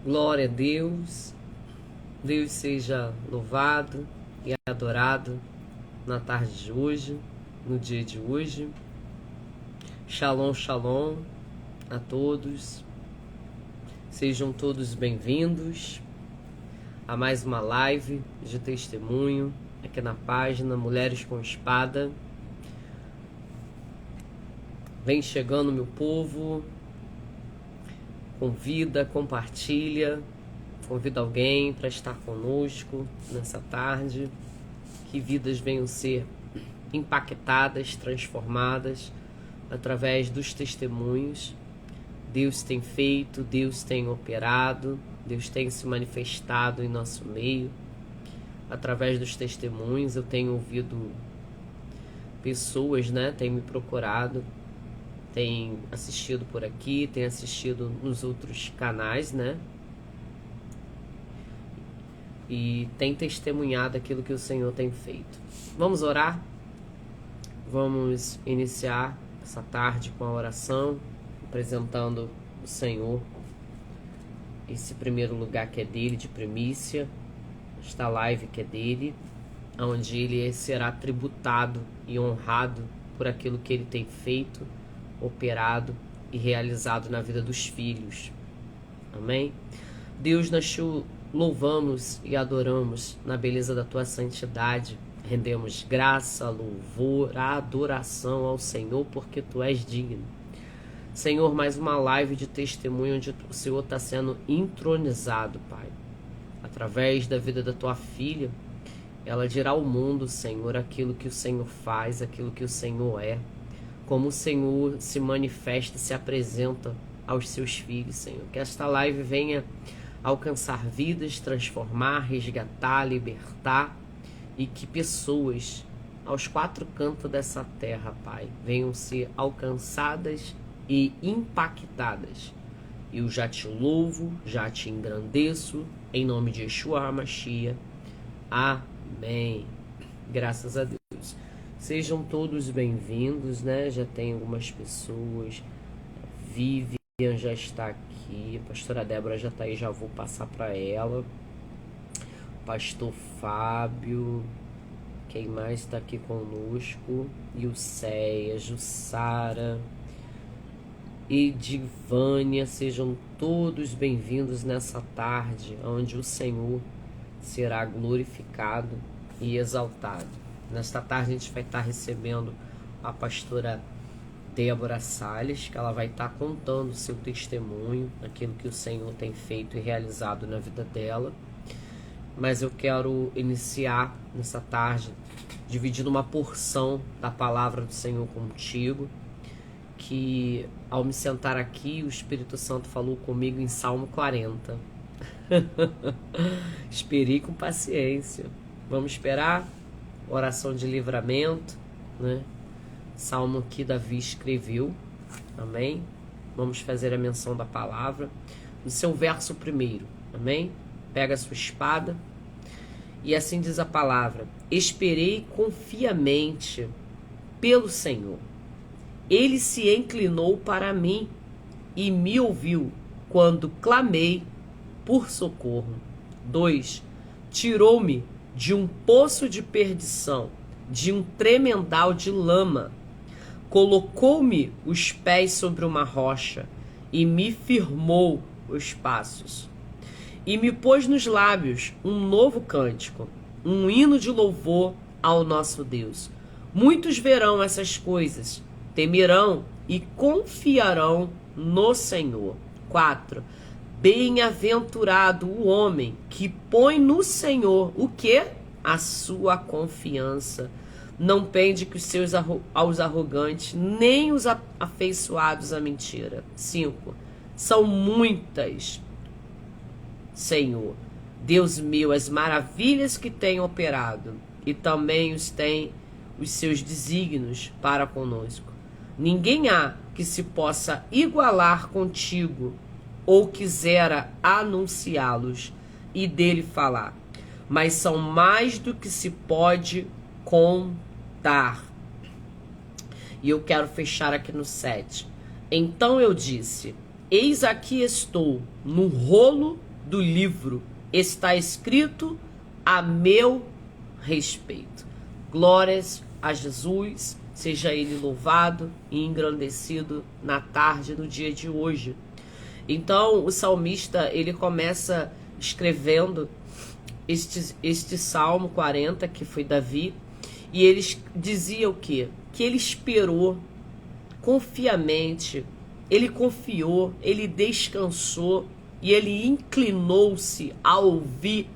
Glória a Deus. Deus seja louvado e adorado na tarde de hoje, no dia de hoje. Shalom, shalom a todos. Sejam todos bem-vindos a mais uma live de testemunho aqui na página Mulheres com Espada. Vem chegando, meu povo. Convida, compartilha, convida alguém para estar conosco nessa tarde. Que vidas venham ser impactadas, transformadas através dos testemunhos. Deus tem feito, Deus tem operado, Deus tem se manifestado em nosso meio. Através dos testemunhos eu tenho ouvido pessoas, têm me procurado, tem assistido por aqui, tem assistido nos outros canais, e tem testemunhado aquilo que o Senhor tem feito. Vamos orar? Vamos iniciar essa tarde com a oração, apresentando o Senhor, esse primeiro lugar que é dele, de primícia, esta live que é dele, onde ele será tributado e honrado por aquilo que ele tem feito, operado e realizado na vida dos filhos. Amém? Deus, nós te louvamos e adoramos na beleza da tua santidade. Rendemos graça, louvor, adoração ao Senhor, porque tu és digno. Senhor, mais uma live de testemunho onde o Senhor está sendo entronizado, Pai. Através da vida da tua filha, ela dirá ao mundo, Senhor, aquilo que o Senhor faz, aquilo que o Senhor é. Como o Senhor se manifesta, se apresenta aos seus filhos, Senhor. Que esta live venha alcançar vidas, transformar, resgatar, libertar, e que pessoas aos quatro cantos dessa terra, Pai, venham ser alcançadas e impactadas. Eu já te louvo, já te engrandeço, em nome de Yeshua HaMashiach. Amém. Graças a Deus. Sejam todos bem-vindos, Já tem algumas pessoas. Vivian já está aqui. A pastora Débora já está aí, já vou passar para ela. Pastor Fábio. Quem mais está aqui conosco? Ilceia, Jussara, Edivânia. Sejam todos bem-vindos nessa tarde, onde o Senhor será glorificado e exaltado. Nesta tarde a gente vai estar recebendo a pastora Débora Salles, que ela vai estar contando o seu testemunho, aquilo que o Senhor tem feito e realizado na vida dela. Mas eu quero iniciar nessa tarde dividindo uma porção da palavra do Senhor contigo, que ao me sentar aqui o Espírito Santo falou comigo em Salmo 40. Esperei com paciência. Vamos esperar. Oração de livramento, Salmo que Davi escreveu. Amém? Vamos fazer a menção da palavra no seu verso primeiro. Amém? Pega a sua espada. E assim diz a palavra: esperei confiamente pelo Senhor. Ele se inclinou para mim e me ouviu quando clamei por socorro. 2. Tirou-me de um poço de perdição, de um tremendal de lama. Colocou-me os pés sobre uma rocha e me firmou os passos. E me pôs nos lábios um novo cântico, um hino de louvor ao nosso Deus. Muitos verão essas coisas, temerão e confiarão no Senhor. 4. Bem-aventurado o homem que põe no Senhor o quê? A sua confiança. Não pende que aos arrogantes, nem os afeiçoados à mentira. 5. São muitas, Senhor, Deus meu, as maravilhas que tem operado, e também os seus desígnios para conosco. Ninguém há que se possa igualar contigo, ou quisera anunciá-los e dele falar, mas são mais do que se pode contar. E eu quero fechar aqui no 7. Então eu disse: eis aqui estou no rolo do livro está escrito a meu respeito. Glórias a Jesus, seja ele louvado e engrandecido na tarde, no dia de hoje. Então o salmista, ele começa escrevendo este Salmo 40, que foi Davi, e ele dizia o quê? Que ele esperou confiamente, ele confiou, ele descansou e ele inclinou-se a ouvir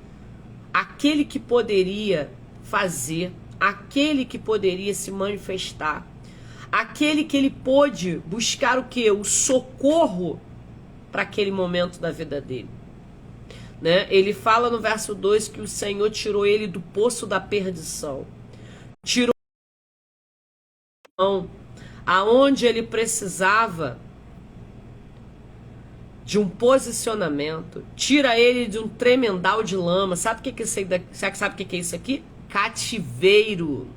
aquele que poderia fazer, aquele que poderia se manifestar, aquele que ele pôde buscar o quê? O socorro para aquele momento da vida dele. Né? Ele fala no verso 2 que o Senhor tirou ele do poço da perdição, tirou aonde ele precisava de um posicionamento, tira ele de um tremendal de lama. Sabe o que é isso aqui? Cativeiro.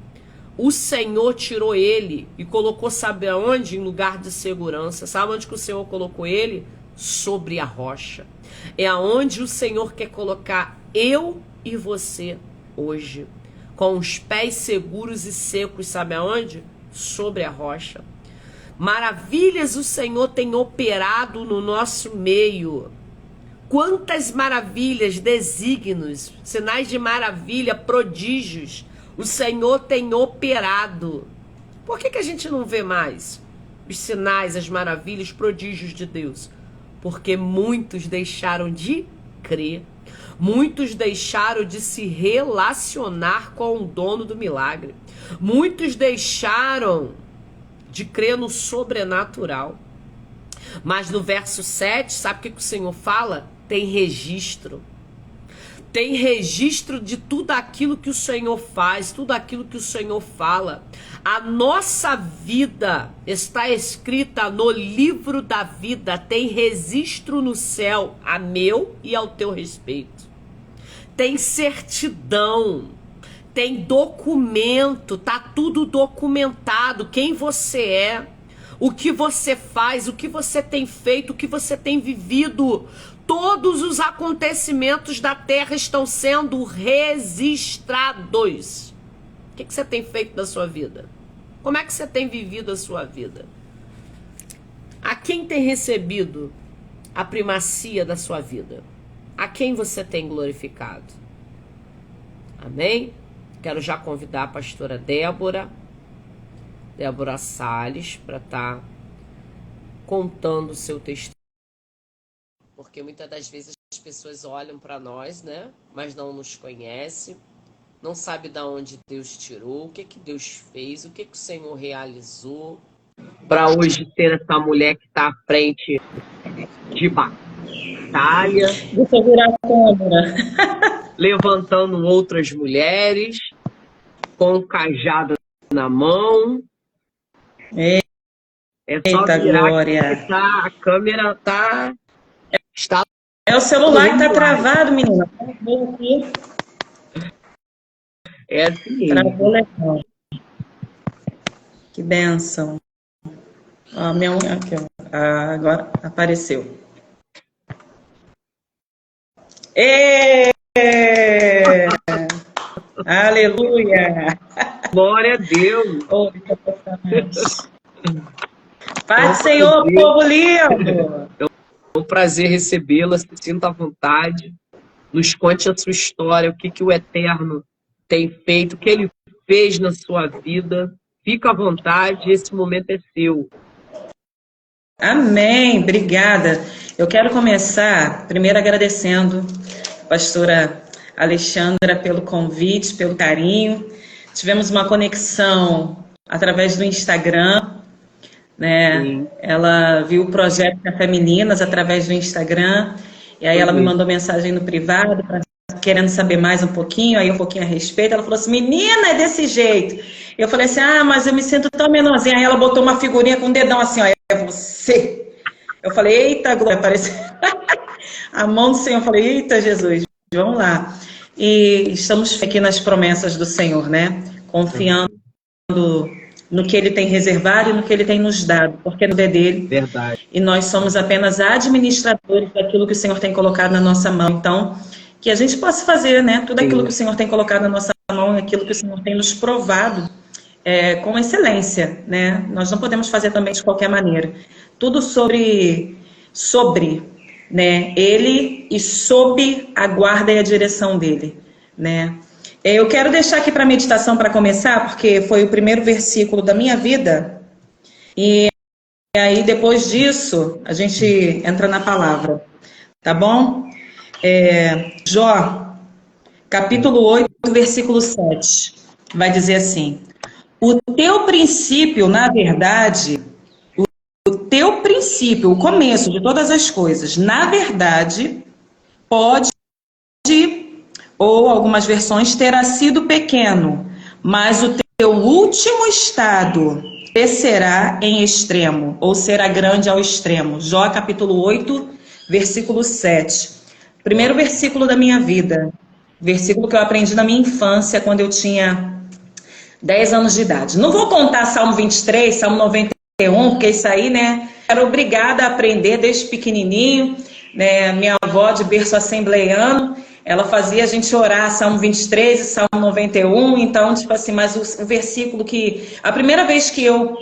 O Senhor tirou ele e colocou, sabe aonde? Em lugar de segurança. Sabe onde que o Senhor colocou ele? Sobre a rocha. É aonde o Senhor quer colocar eu e você hoje, com os pés seguros e secos. Sabe aonde? Sobre a rocha. Maravilhas o Senhor tem operado no nosso meio. Quantas maravilhas, desígnios, sinais de maravilha, prodígios o Senhor tem operado. Por que a gente não vê mais os sinais, as maravilhas, prodígios de Deus? Porque muitos deixaram de crer. Muitos deixaram de se relacionar com o dono do milagre. Muitos deixaram de crer no sobrenatural. Mas no verso 7, sabe o que o Senhor fala? Tem registro. Tem registro de tudo aquilo que o Senhor faz, tudo aquilo que o Senhor fala. A nossa vida está escrita no livro da vida, tem registro no céu a meu e ao teu respeito. Tem certidão, tem documento, tá tudo documentado, quem você é, o que você faz, o que você tem feito, o que você tem vivido. Todos os acontecimentos da terra estão sendo registrados. O que você tem feito da sua vida? Como é que você tem vivido a sua vida? A quem tem recebido a primacia da sua vida? A quem você tem glorificado? Amém? Quero já convidar a pastora Débora Salles, para estar contando o seu testemunho. Porque muitas das vezes as pessoas olham para nós, né? Mas não nos conhecem, não sabe de onde Deus tirou, o que Deus fez, o que o Senhor realizou, para hoje ter essa mulher que está à frente de batalha. Deixa eu virar a câmera. Levantando outras mulheres, com o cajado na mão. É só Eita, virar glória. que a câmera está... É, o celular que tá travado, menina. Travou aqui. É assim. Travou legal. Que bênção. Ó, minha unha aqui, ó. Agora apareceu. Aleluia! Glória a Deus! Oh, Pai do Senhor, povo lindo! É um prazer recebê-la, se sinta à vontade. Nos conte a sua história, o que o Eterno tem feito, o que Ele fez na sua vida. Fica à vontade, esse momento é seu. Amém, obrigada. Eu quero começar primeiro agradecendo a pastora Alexandra pelo convite, pelo carinho. Tivemos uma conexão através do Instagram, né? Sim. Ela viu o projeto Café Meninas através do Instagram, e aí ela me mandou mensagem no privado, querendo saber mais um pouquinho, aí um pouquinho a respeito. Ela falou assim: menina, é desse jeito. Eu falei assim: ah, mas eu me sinto tão menorzinha. Aí ela botou uma figurinha com o dedão assim, ó, é você. Eu falei: eita, glória, apareceu a mão do Senhor. Eu falei: eita, Jesus, vamos lá. E estamos aqui nas promessas do Senhor, né? Confiando no que Ele tem reservado e no que Ele tem nos dado, porque não é dele. Verdade. E nós somos apenas administradores daquilo que o Senhor tem colocado na nossa mão. Então, que a gente possa fazer, né? Tudo aquilo que o Senhor tem colocado na nossa mão, aquilo que o Senhor tem nos provado com excelência, né? Nós não podemos fazer também de qualquer maneira. Tudo sobre, né? Ele e sob a guarda e a direção dele, né? Eu quero deixar aqui para a meditação para começar, porque foi o primeiro versículo da minha vida. E aí, depois disso, a gente entra na palavra. Tá bom? Jó, capítulo 8, versículo 7. Vai dizer assim: o teu princípio, na verdade, o teu princípio, o começo de todas as coisas, na verdade, pode, ou algumas versões, terá sido pequeno, mas o teu último estado crescerá em extremo, ou será grande ao extremo. Jó, capítulo 8, versículo 7. Primeiro versículo da minha vida. Versículo que eu aprendi na minha infância, quando eu tinha 10 anos de idade. Não vou contar Salmo 23, Salmo 91, porque isso aí, né? Era obrigada a aprender desde pequenininho, né? Minha avó, de berço assembleiano, ela fazia a gente orar Salmo 23 e Salmo 91, então, tipo assim, mas o versículo que... A primeira vez que eu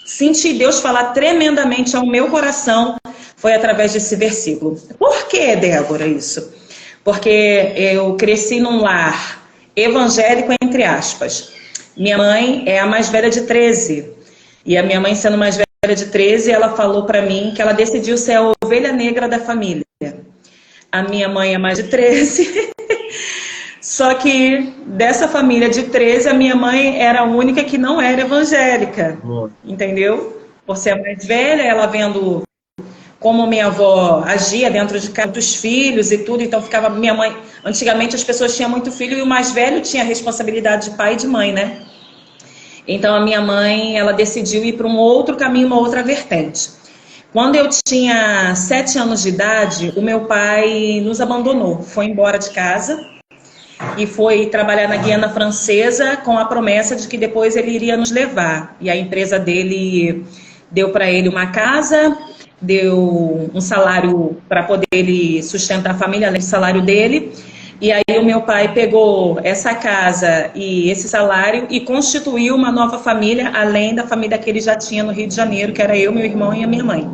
senti Deus falar tremendamente ao meu coração foi através desse versículo. Por que, Débora, isso? Porque eu cresci num lar evangélico, entre aspas. Minha mãe é a mais velha de 13. E a minha mãe, sendo mais velha de 13, ela falou para mim que ela decidiu ser a ovelha negra da família. A minha mãe é mais de 13. Só que dessa família de 13, a minha mãe era a única que não era evangélica. Entendeu? Por ser a mais velha, ela vendo como minha avó agia dentro de casa dos filhos e tudo, então ficava minha mãe... Antigamente as pessoas tinham muito filho e o mais velho tinha a responsabilidade de pai e de mãe, né? Então a minha mãe, ela decidiu ir para um outro caminho, uma outra vertente. Quando eu tinha 7 anos de idade, o meu pai nos abandonou, foi embora de casa e foi trabalhar na Guiana Francesa com a promessa de que depois ele iria nos levar. E a empresa dele deu para ele uma casa, deu um salário para poder ele sustentar a família, além do salário dele. E aí o meu pai pegou essa casa e esse salário e constituiu uma nova família, além da família que ele já tinha no Rio de Janeiro, que era eu, meu irmão e a minha mãe.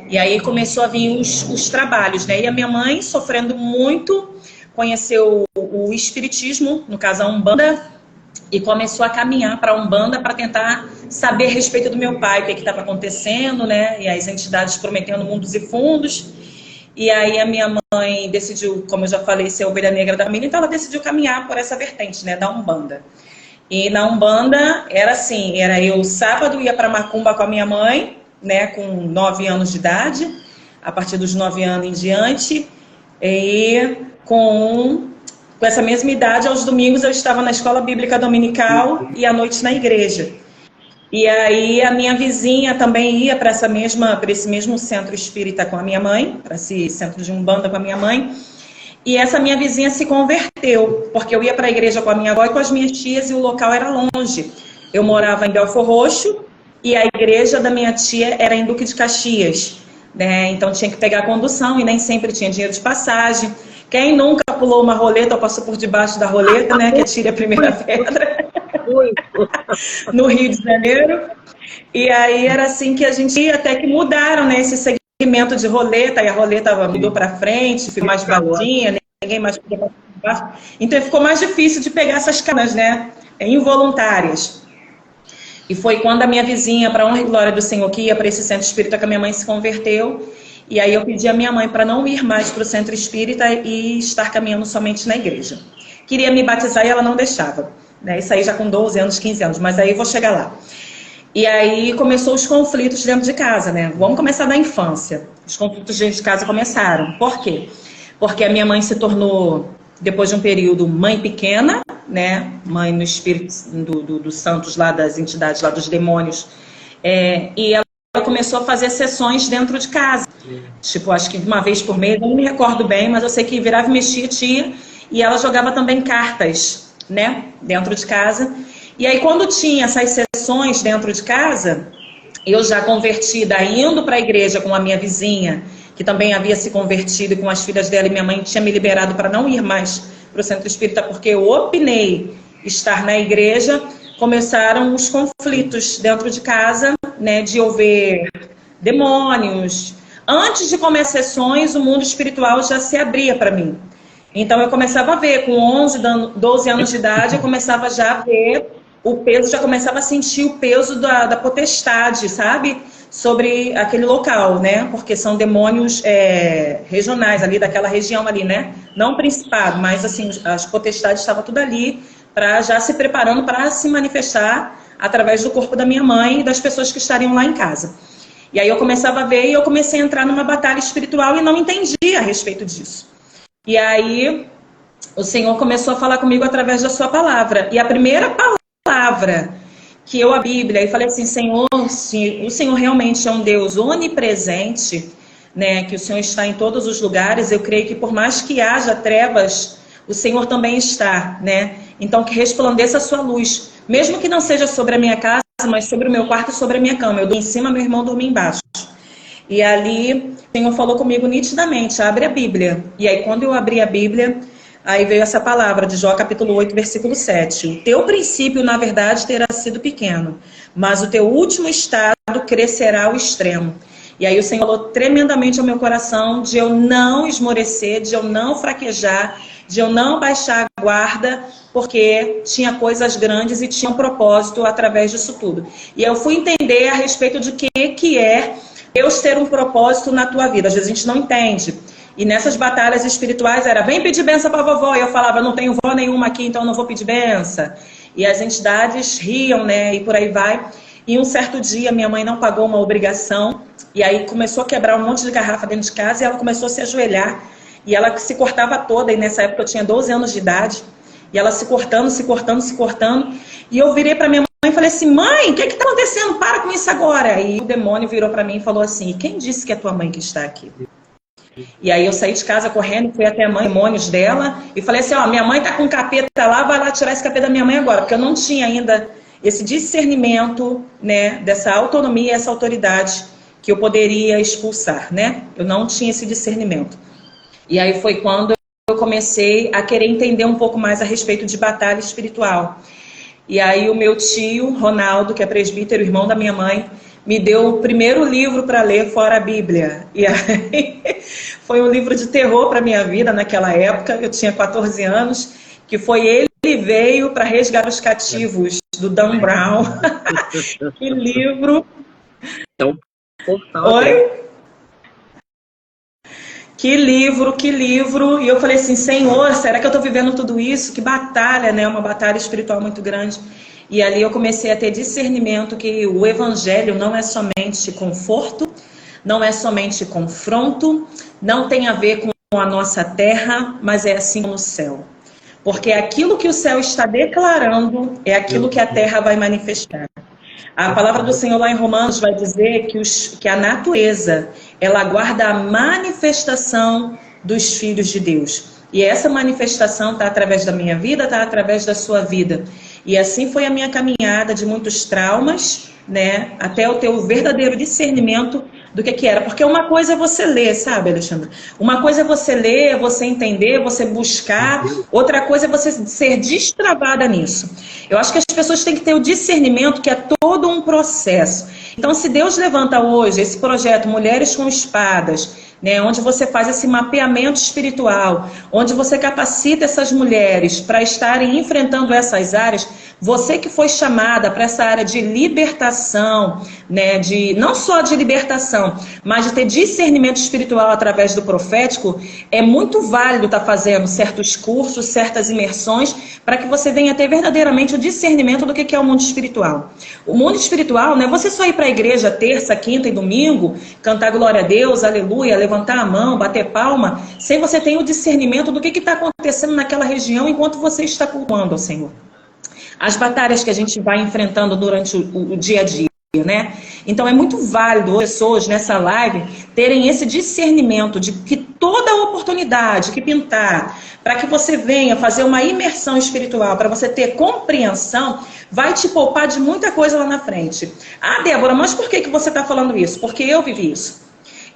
E aí começou a vir os trabalhos, né? E a minha mãe, sofrendo muito, conheceu o espiritismo, no caso a Umbanda, e começou a caminhar para a Umbanda para tentar saber a respeito do meu pai, o que estava acontecendo, né? E as entidades prometendo mundos e fundos. E aí a minha mãe decidiu, como eu já falei, ser a ovelha negra da família, então ela decidiu caminhar por essa vertente, né, da Umbanda. E na Umbanda era assim, era eu sábado ia para Macumba com a minha mãe, né, com 9 anos de idade, a partir dos 9 anos em diante, e com essa mesma idade, aos domingos eu estava na escola bíblica dominical e à noite na igreja. E aí a minha vizinha também ia para esse mesmo centro espírita com a minha mãe, para esse centro de Umbanda com a minha mãe. E essa minha vizinha se converteu, porque eu ia para a igreja com a minha avó e com as minhas tias e o local era longe. Eu morava em Belfor Roxo e a igreja da minha tia era em Duque de Caxias, né? Então tinha que pegar a condução e nem sempre tinha dinheiro de passagem. Quem nunca pulou uma roleta ou passou por debaixo da roleta, né? Que atire a primeira pedra. No Rio de Janeiro. E aí era assim que a gente ia, até que mudaram, né, esse segmento de roleta, e a roleta mudou para frente, ficou mais baixinha, ninguém mais podia passar por baixo. Então ficou mais difícil de pegar essas canas, né, involuntárias. E foi quando a minha vizinha, para honra e glória do Senhor, que ia para esse centro espírita, que a minha mãe se converteu. E aí eu pedi à minha mãe para não ir mais para o centro espírita e estar caminhando somente na igreja. Queria me batizar e ela não deixava. Né? Isso aí já com 12 anos, 15 anos, mas aí vou chegar lá. E aí começou os conflitos dentro de casa, né? Vamos começar da infância. Os conflitos dentro de casa começaram. Por quê? Porque a minha mãe se tornou, depois de um período, mãe pequena, né? Mãe no espírito dos santos lá, das entidades lá, dos demônios. E ela começou a fazer sessões dentro de casa. Tipo, acho que uma vez por mês, eu não me recordo bem, mas eu sei que virava e mexia, tia, e ela jogava também cartas, né, dentro de casa. E aí quando tinha essas sessões dentro de casa, eu já convertida, indo para a igreja com a minha vizinha, que também havia se convertido com as filhas dela, e minha mãe tinha me liberado para não ir mais para o centro espírita, porque eu opinei estar na igreja. Começaram os conflitos dentro de casa, né, de eu ver demônios. Antes de começar as sessões, o mundo espiritual já se abria para mim. Então eu começava a ver, com 11, 12 anos de idade, eu começava já a ver o peso, já começava a sentir o peso da potestade, sabe? Sobre aquele local, né? Porque são demônios regionais ali, daquela região ali, né? Não o principado, mas assim, as potestades estavam tudo ali, já se preparando para se manifestar através do corpo da minha mãe e das pessoas que estariam lá em casa. E aí eu começava a ver e eu comecei a entrar numa batalha espiritual e não entendia a respeito disso. E aí o Senhor começou a falar comigo através da sua palavra. E a primeira palavra que eu, a Bíblia, e falei assim, Senhor, se o Senhor realmente é um Deus onipresente, né, que o Senhor está em todos os lugares, eu creio que por mais que haja trevas, o Senhor também está, né? Então que resplandeça a sua luz, mesmo que não seja sobre a minha casa, mas sobre o meu quarto e sobre a minha cama. Eu dormi em cima, meu irmão dormia embaixo. E ali o Senhor falou comigo nitidamente, abre a Bíblia. E aí quando eu abri a Bíblia, aí veio essa palavra de Jó capítulo 8, versículo 7. O teu princípio, na verdade, terá sido pequeno, mas o teu último estado crescerá ao extremo. E aí o Senhor falou tremendamente ao meu coração de eu não esmorecer, de eu não fraquejar, de eu não baixar a guarda, porque tinha coisas grandes e tinha um propósito através disso tudo. E eu fui entender a respeito de que é Deus ter um propósito na tua vida. Às vezes a gente não entende. E nessas batalhas espirituais era, vem pedir benção para a vovó. E eu falava, não tenho vó nenhuma aqui, então não vou pedir benção. E as entidades riam, né? E por aí vai. E um certo dia minha mãe não pagou uma obrigação. E aí começou a quebrar um monte de garrafa dentro de casa e ela começou a se ajoelhar. E ela se cortava toda. E nessa época eu tinha 12 anos de idade. E ela se cortando, se cortando, se cortando. E eu virei para minha mãe e falei assim, mãe, o que está acontecendo? Para com isso agora. E o demônio virou para mim e falou assim, quem disse que é tua mãe que está aqui? E aí eu saí de casa correndo, fui até a mãe, demônios dela, e falei assim, ó, minha mãe tá com um capeta lá, vai lá tirar esse capeta da minha mãe agora, porque eu não tinha ainda esse discernimento, né, dessa autonomia, essa autoridade que eu poderia expulsar, né? Eu não tinha esse discernimento. E aí foi quando eu comecei a querer entender um pouco mais a respeito de batalha espiritual. E aí o meu tio, Ronaldo, que é presbítero, irmão da minha mãe, me deu o primeiro livro para ler fora a Bíblia. E aí foi um livro de terror para minha vida naquela época. Eu tinha 14 anos, que foi Ele Veio para Resgatar os Cativos, do Dan Brown. Que livro! Então, portal. Oi? Que livro, que livro. E eu falei assim, Senhor, será que eu estou vivendo tudo isso? Que batalha, né? Uma batalha espiritual muito grande. E ali eu comecei a ter discernimento que o evangelho não é somente conforto, não é somente confronto, não tem a ver com a nossa terra, mas é assim no céu. Porque aquilo que o céu está declarando é aquilo que a terra vai manifestar. A palavra do Senhor lá em Romanos vai dizer que a natureza, ela aguarda a manifestação dos filhos de Deus. E essa manifestação está através da minha vida, está através da sua vida. E assim foi a minha caminhada de muitos traumas, né, até eu ter o verdadeiro discernimento do que era. Porque uma coisa é você ler, sabe, Alexandre? Uma coisa é você ler, você entender, você buscar. Outra coisa é você ser destravada nisso. Eu acho que as pessoas têm que ter o discernimento que é todo um processo. Então, se Deus levanta hoje esse projeto Mulheres com Espadas, né, onde você faz esse mapeamento espiritual, onde você capacita essas mulheres para estarem enfrentando essas áreas, você que foi chamada para essa área de libertação, né, não só de libertação, mas de ter discernimento espiritual através do profético, é muito válido estar fazendo certos cursos, certas imersões, para que você venha ter verdadeiramente o discernimento do que é o mundo espiritual. O mundo espiritual não é você só ir para a igreja terça, quinta e domingo, cantar glória a Deus, aleluia, levantar a mão, bater palma, sem você ter o discernimento do que está acontecendo naquela região enquanto você está cultuando ao Senhor. As batalhas que a gente vai enfrentando durante o dia a dia. né? Então é muito válido as pessoas nessa live terem esse discernimento de que toda oportunidade que pintar para que você venha fazer uma imersão espiritual, para você ter compreensão, vai te poupar de muita coisa lá na frente. Ah, Débora, mas por que você está falando isso? Porque eu vivi isso.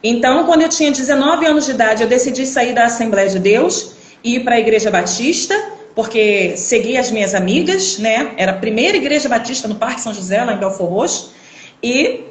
Então, quando eu tinha 19 anos de idade, eu decidi sair da Assembleia de Deus e ir para a Igreja Batista, porque segui as minhas amigas, né? Era a primeira Igreja Batista no Parque São José, lá em Belfort Roxo. E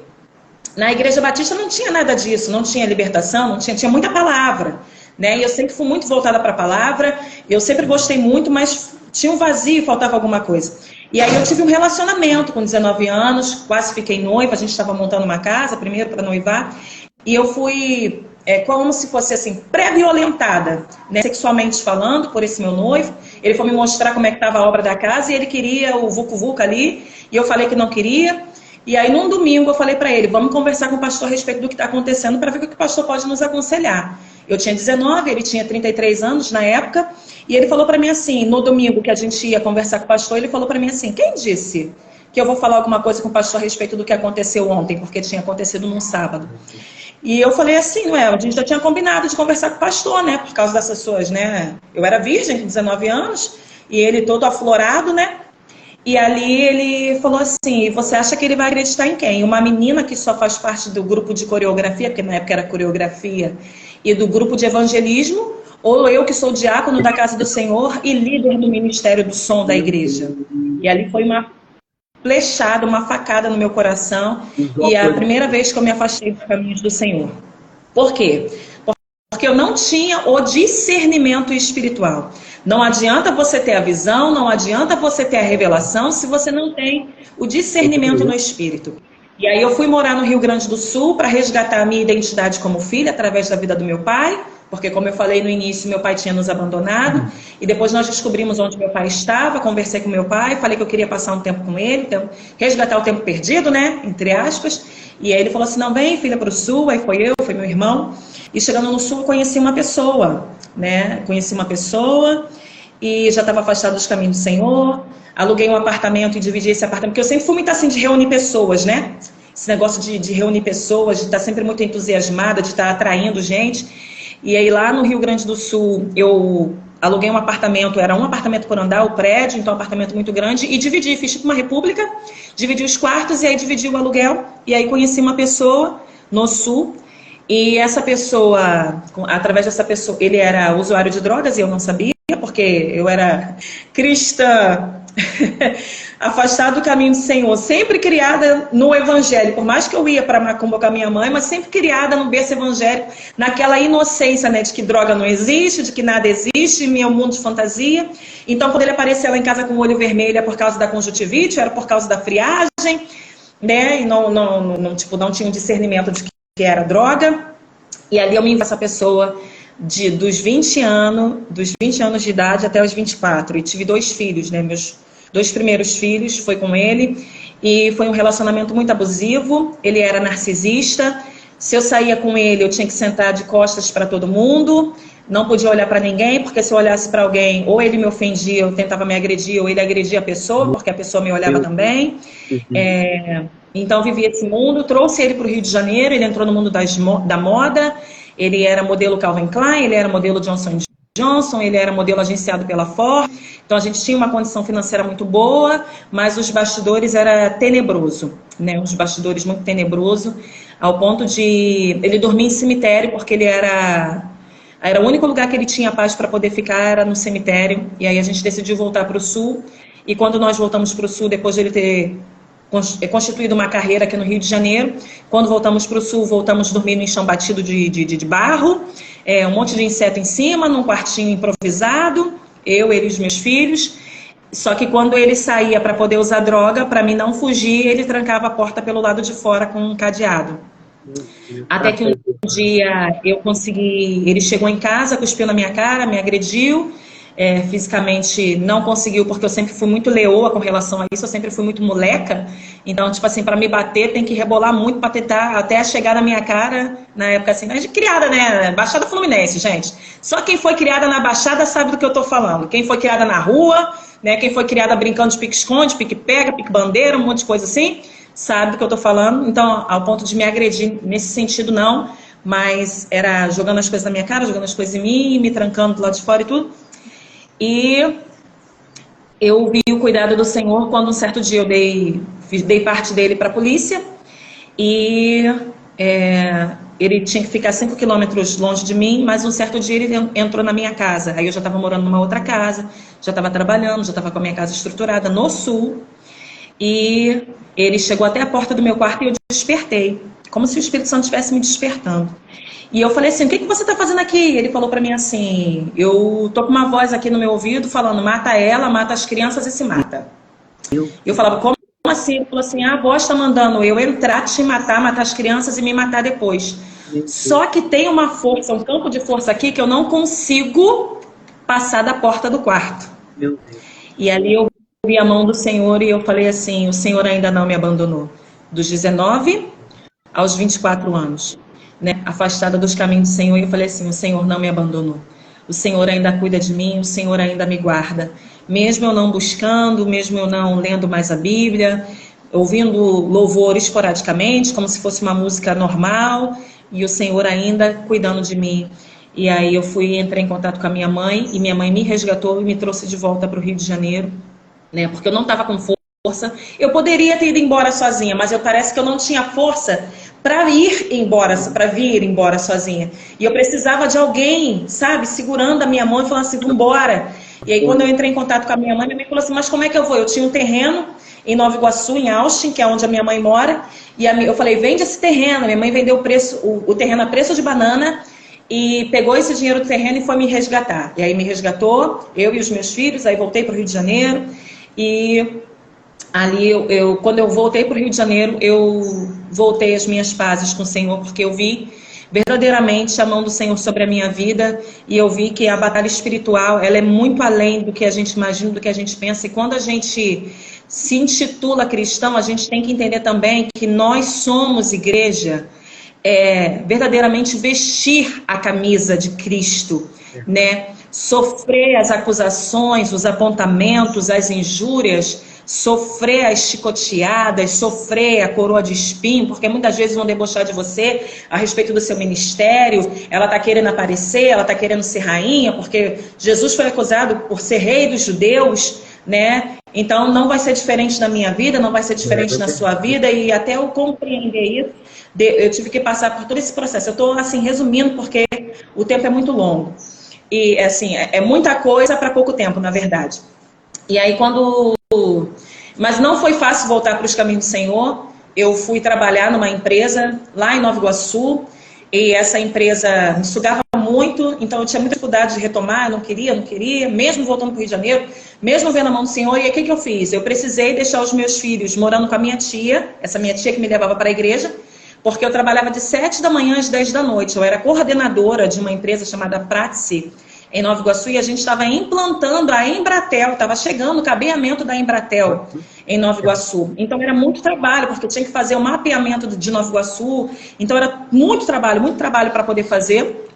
na Igreja Batista não tinha nada disso, não tinha libertação, não tinha muita palavra, né? E eu sempre fui muito voltada para a palavra, eu sempre gostei muito, mas tinha um vazio, faltava alguma coisa. E aí eu tive um relacionamento com 19 anos, quase fiquei noiva, a gente estava montando uma casa, primeiro para noivar, e eu fui como se fosse assim, pré-violentada, né? Sexualmente falando, por esse meu noivo. Ele foi me mostrar como é que estava a obra da casa e ele queria o vucu-vucu ali, e eu falei que não queria. E aí, num domingo, eu falei para ele, vamos conversar com o pastor a respeito do que está acontecendo para ver o que o pastor pode nos aconselhar. Eu tinha 19, ele tinha 33 anos na época, e ele falou para mim assim, no domingo que a gente ia conversar com o pastor, ele falou para mim assim, quem disse que eu vou falar alguma coisa com o pastor a respeito do que aconteceu ontem, porque tinha acontecido num sábado? E eu falei assim, ué, a gente já tinha combinado de conversar com o pastor, né, por causa dessas suas, né, eu era virgem com 19 anos, e ele todo aflorado, né? E ali ele falou assim, você acha que ele vai acreditar em quem? Uma menina que só faz parte do grupo de coreografia, porque na época era coreografia, e do grupo de evangelismo, ou eu que sou diácono da Casa do Senhor e líder do Ministério do Som da igreja? E ali foi uma flechada, uma facada no meu coração, e é a primeira vez que eu me afastei dos caminhos do Senhor. Por quê? Porque eu não tinha o discernimento espiritual. Não adianta você ter a visão, não adianta você ter a revelação se você não tem o discernimento no espírito. E aí eu fui morar no Rio Grande do Sul para resgatar a minha identidade como filha através da vida do meu pai, porque como eu falei no início, meu pai tinha nos abandonado, e depois nós descobrimos onde meu pai estava, conversei com meu pai, falei que eu queria passar um tempo com ele, então, resgatar o tempo perdido, né, entre aspas, e aí ele falou assim, não, vem filha para o Sul, aí foi eu, foi meu irmão, e chegando no Sul eu conheci uma pessoa, né, e já estava afastado dos caminhos do Senhor, aluguei um apartamento e dividi esse apartamento, porque eu sempre fui muito assim de reunir pessoas, né, esse negócio de reunir pessoas, de estar sempre muito entusiasmada, de estar atraindo gente. E aí lá no Rio Grande do Sul eu aluguei um apartamento, era um apartamento por andar, o prédio, então um apartamento muito grande, e dividi, fiz tipo uma república, dividi os quartos e aí dividi o aluguel, e aí conheci uma pessoa no Sul, e essa pessoa, através dessa pessoa, ele era usuário de drogas e eu não sabia, porque eu era cristã, afastada do caminho do Senhor, sempre criada no evangelho, por mais que eu ia para Macumba com a minha mãe, mas sempre criada no berço evangélico, naquela inocência, né, de que droga não existe, de que nada existe, meu mundo de fantasia. Então quando ele apareceu lá em casa com o olho vermelho é por causa da conjuntivite, era por causa da friagem, né, e não tinha um discernimento de que era droga. E ali eu me envolvi com essa pessoa dos 20 anos de idade até os 24, e tive 2 filhos, né, meus 2 primeiros filhos, foi com ele, e foi um relacionamento muito abusivo, ele era narcisista, se eu saía com ele eu tinha que sentar de costas para todo mundo, não podia olhar para ninguém, porque se eu olhasse para alguém, ou ele me ofendia, eu tentava me agredir, ou ele agredia a pessoa, porque a pessoa me olhava também. Então eu vivi esse mundo, trouxe ele para o Rio de Janeiro, ele entrou no mundo da moda, ele era modelo Calvin Klein, ele era modelo Johnson & Johnson, ele era modelo agenciado pela Ford, então a gente tinha uma condição financeira muito boa, mas os bastidores era tenebroso, né? Os bastidores muito tenebroso, ao ponto de ele dormir em cemitério, porque ele era o único lugar que ele tinha paz para poder ficar era no cemitério, e aí a gente decidiu voltar para o Sul, e quando nós voltamos para o Sul, depois de ele ter constituído uma carreira aqui no Rio de Janeiro, quando voltamos para o Sul, voltamos dormindo em chão batido de barro, um monte de inseto em cima, num quartinho improvisado, ele e os meus filhos. Só que quando ele saía para poder usar droga, para mim não fugir, ele trancava a porta pelo lado de fora com um cadeado. Até que um dia eu consegui, ele chegou em casa, cuspiu na minha cara, me agrediu, fisicamente não conseguiu, porque eu sempre fui muito leoa com relação a isso, eu sempre fui muito moleca, então, tipo assim, para me bater tem que rebolar muito para tentar até chegar na minha cara, na época assim, mas criada, né, Baixada Fluminense, gente, só quem foi criada na Baixada sabe do que eu tô falando, quem foi criada na rua, né, quem foi criada brincando de pique-esconde, pique-pega, pique-bandeira, um monte de coisa assim, sabe do que eu tô falando. Então, ao ponto de me agredir nesse sentido, não. Mas era jogando as coisas na minha cara, jogando as coisas em mim, me trancando do lado de fora e tudo. E eu vi o cuidado do Senhor quando um certo dia eu dei parte dele para a polícia. E ele tinha que ficar 5 quilômetros longe de mim, mas um certo dia ele entrou na minha casa. Aí eu já estava morando numa outra casa, já estava trabalhando, já estava com a minha casa estruturada no sul. E ele chegou até a porta do meu quarto e eu despertei, como se o Espírito Santo estivesse me despertando. E eu falei assim, o que você está fazendo aqui? Ele falou para mim assim, eu tô com uma voz aqui no meu ouvido falando, mata ela, mata as crianças e se mata. Eu falava, como assim? Ele falou assim, a voz está mandando eu entrar, te matar, matar as crianças e me matar depois. Só que tem uma força, um campo de força aqui que eu não consigo passar da porta do quarto. E ali eu vi a mão do Senhor e eu falei assim, o Senhor ainda não me abandonou. Dos 19 aos 24 anos, né? Afastada dos caminhos do Senhor, eu falei assim, o Senhor não me abandonou. O Senhor ainda cuida de mim, o Senhor ainda me guarda. Mesmo eu não buscando, mesmo eu não lendo mais a Bíblia, ouvindo louvor esporadicamente, como se fosse uma música normal, e o Senhor ainda cuidando de mim. E aí eu entrei em contato com a minha mãe, e minha mãe me resgatou e me trouxe de volta para o Rio de Janeiro, né? Porque eu não estava com força. Eu poderia ter ido embora sozinha, mas parece que eu não tinha força para vir embora sozinha. E eu precisava de alguém, sabe, segurando a minha mão e falando assim, vambora. E aí quando eu entrei em contato com a minha mãe falou assim, mas como é que eu vou? Eu tinha um terreno em Nova Iguaçu, em Austin, que é onde a minha mãe mora, e eu falei, vende esse terreno. Minha mãe vendeu o terreno a preço de banana e pegou esse dinheiro do terreno e foi me resgatar. E aí me resgatou, eu e os meus filhos, aí voltei para o Rio de Janeiro e ali, quando eu voltei para o Rio de Janeiro, eu voltei às minhas pazes com o Senhor, porque eu vi verdadeiramente a mão do Senhor sobre a minha vida, e eu vi que a batalha espiritual, ela é muito além do que a gente imagina, do que a gente pensa, e quando a gente se intitula cristão, a gente tem que entender também que nós somos igreja, verdadeiramente vestir a camisa de Cristo, né? Sofrer as acusações, os apontamentos, as injúrias, sofrer as chicoteadas, sofrer a coroa de espinho, porque muitas vezes vão debochar de você a respeito do seu ministério, ela está querendo aparecer, ela está querendo ser rainha, porque Jesus foi acusado por ser rei dos judeus, né? Então não vai ser diferente na minha vida, não vai ser diferente na sua vida, e até eu compreender isso, eu tive que passar por todo esse processo. Eu estou assim resumindo porque o tempo é muito longo. E assim, é muita coisa para pouco tempo, na verdade. E aí mas não foi fácil voltar para os caminhos do Senhor. Eu fui trabalhar numa empresa lá em Nova Iguaçu, e essa empresa me sugava muito, então eu tinha muita dificuldade de retomar, eu não queria, mesmo voltando para o Rio de Janeiro, mesmo vendo a mão do Senhor. E aí o que eu fiz? Eu precisei deixar os meus filhos morando com a minha tia, essa minha tia que me levava para a igreja, porque eu trabalhava de 7 da manhã às 10 da noite. Eu era coordenadora de uma empresa chamada Pratse, em Nova Iguaçu, e a gente estava implantando a Embratel, estava chegando o cabeamento da Embratel em Nova Iguaçu. Então era muito trabalho, porque eu tinha que fazer o mapeamento de Nova Iguaçu, então era muito trabalho para poder fazer.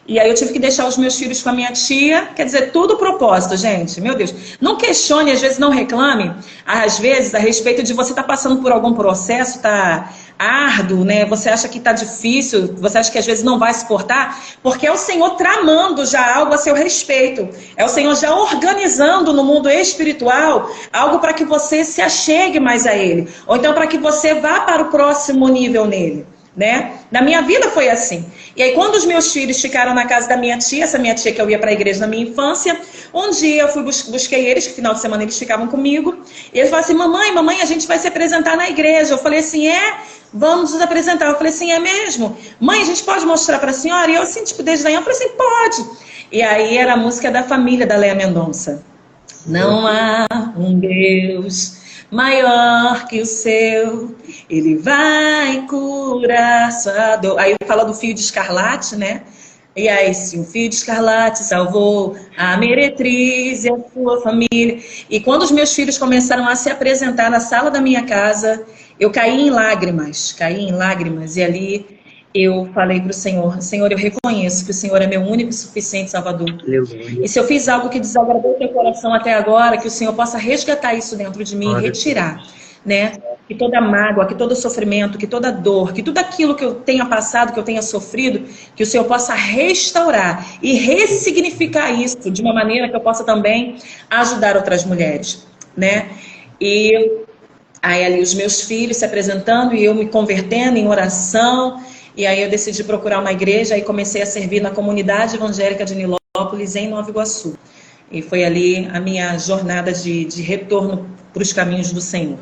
E aí eu tive que deixar os meus filhos com a minha tia, quer dizer, tudo propósito, gente, meu Deus. Não questione, às vezes não reclame, às vezes, a respeito de você estar passando por algum processo, está árduo, né? Você acha que está difícil, você acha que às vezes não vai suportar, porque é o Senhor tramando já algo a seu respeito. É o Senhor já organizando no mundo espiritual algo para que você se achegue mais a Ele. Ou então para que você vá para o próximo nível nele, né? Na minha vida foi assim. E aí quando os meus filhos ficaram na casa da minha tia, essa minha tia que eu ia para a igreja na minha infância, um dia eu busquei eles, que final de semana eles ficavam comigo, e eles falaram assim, mamãe, a gente vai se apresentar na igreja. Eu falei assim, vamos nos apresentar. Eu falei assim, é mesmo? Mãe, a gente pode mostrar para a senhora? E eu assim, tipo, desde manhã, eu falei assim, pode. E aí era a música da família da Léa Mendonça. Não há um Deus maior que o seu, ele vai curar sua dor. Aí fala do fio de escarlate, né? E aí, se o fio de escarlate salvou a meretriz e a sua família. E quando os meus filhos começaram a se apresentar na sala da minha casa, eu caí em lágrimas, e ali eu falei para o Senhor, Senhor, eu reconheço que o Senhor é meu único e suficiente Salvador. E se eu fiz algo que desagradou o teu coração até agora, que o Senhor possa resgatar isso dentro de mim e retirar, né? que toda mágoa, que todo sofrimento, que toda dor, que tudo aquilo que eu tenha passado, que eu tenha sofrido, que o Senhor possa restaurar e ressignificar isso de uma maneira que eu possa também ajudar outras mulheres, né? E aí ali os meus filhos se apresentando e eu me convertendo em oração. E aí eu decidi procurar uma igreja e comecei a servir na comunidade evangélica de Nilópolis, em Nova Iguaçu. E foi ali a minha jornada de retorno para os caminhos do Senhor.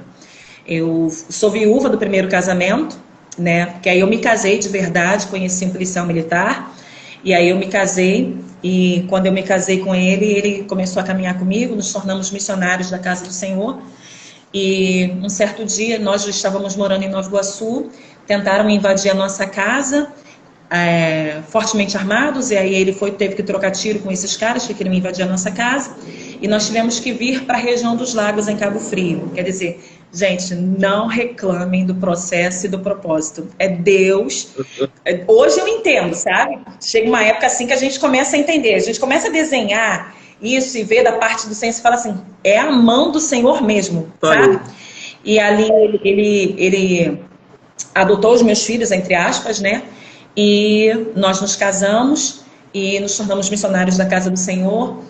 Eu sou viúva do primeiro casamento, né? Porque aí eu me casei de verdade, conheci um policial militar. E aí eu me casei, e quando eu me casei com ele, ele começou a caminhar comigo, nos tornamos missionários da Casa do Senhor. E um certo dia, nós já estávamos morando em Nova Iguaçu, tentaram invadir a nossa casa, fortemente armados, e aí ele teve que trocar tiro com esses caras que queriam invadir a nossa casa, e nós tivemos que vir para a região dos Lagos, em Cabo Frio. Quer dizer, gente, não reclamem do processo e do propósito. É Deus. Hoje eu entendo, sabe? Chega uma época assim que a gente começa a entender, a gente começa a desenhar isso e ver da parte do Senhor, e fala assim, é a mão do Senhor mesmo, sabe? E ali ele adotou os meus filhos, entre aspas, né? E nós nos casamos e nos tornamos missionários da Casa do Senhor.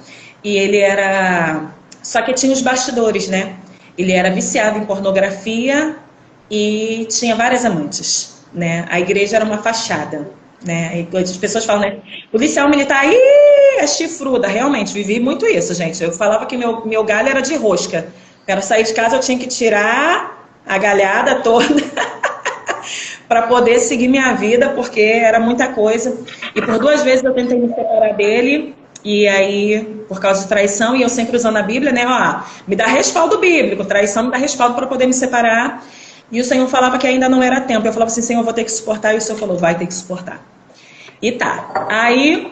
E ele era... Só que tinha os bastidores, né? Ele era viciado em pornografia e tinha várias amantes, né? A igreja era uma fachada, né? E as pessoas falam, né? Policial militar, é chifruda. Realmente, vivi muito isso, gente. Eu falava que meu galho era de rosca. Para sair de casa eu tinha que tirar a galhada toda para poder seguir minha vida, porque era muita coisa. E por 2 vezes eu tentei me separar dele, e aí, por causa de traição, e eu sempre usando a Bíblia, né? Ó, me dá respaldo bíblico, traição me dá respaldo para poder me separar. E o Senhor falava que ainda não era tempo. Eu falava assim, Senhor, eu vou ter que suportar. E o Senhor falou, vai ter que suportar. E tá. Aí,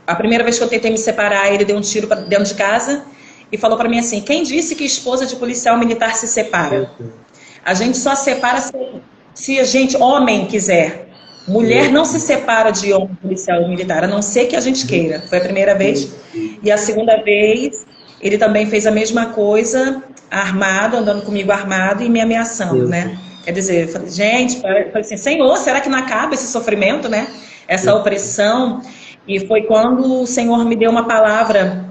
a primeira vez que eu tentei me separar, ele deu um tiro dentro de casa e falou para mim assim, quem disse que esposa de policial militar se separa? A gente só separa se a gente, homem, quiser. Mulher não se separa de homem policial militar, a não ser que a gente queira. Foi a primeira vez. E a segunda vez, ele também fez a mesma coisa, armado, andando comigo armado e me ameaçando, né? Quer dizer, eu falei, gente, eu falei assim, Senhor, será que não acaba esse sofrimento, né? Essa opressão. E foi quando o Senhor me deu uma palavra,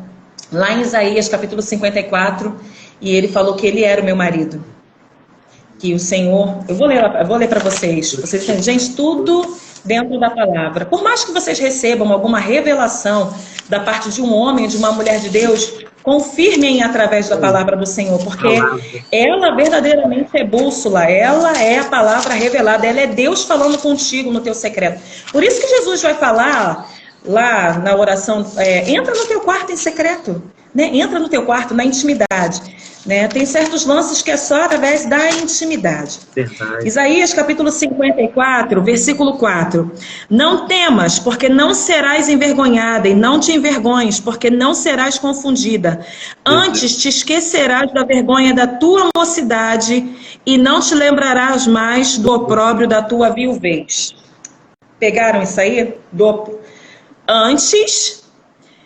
lá em Isaías, capítulo 54, e ele falou que ele era o meu marido. Que o Senhor... Eu vou ler para vocês. Vocês entendem? Gente, tudo dentro da palavra. Por mais que vocês recebam alguma revelação da parte de um homem, de uma mulher de Deus, confirmem através da palavra do Senhor, porque ela verdadeiramente é bússola, ela é a palavra revelada, ela é Deus falando contigo no teu secreto. Por isso que Jesus vai falar lá na oração, entra no teu quarto em secreto, né? Entra no teu quarto, na intimidade. Né? Tem certos lances que é só através da intimidade. Verdade. Isaías capítulo 54, versículo 4. Não temas, porque não serás envergonhada, e não te envergonhes, porque não serás confundida. Antes te esquecerás da vergonha da tua mocidade, e não te lembrarás mais do opróbrio da tua viuvez. Pegaram isso aí? Antes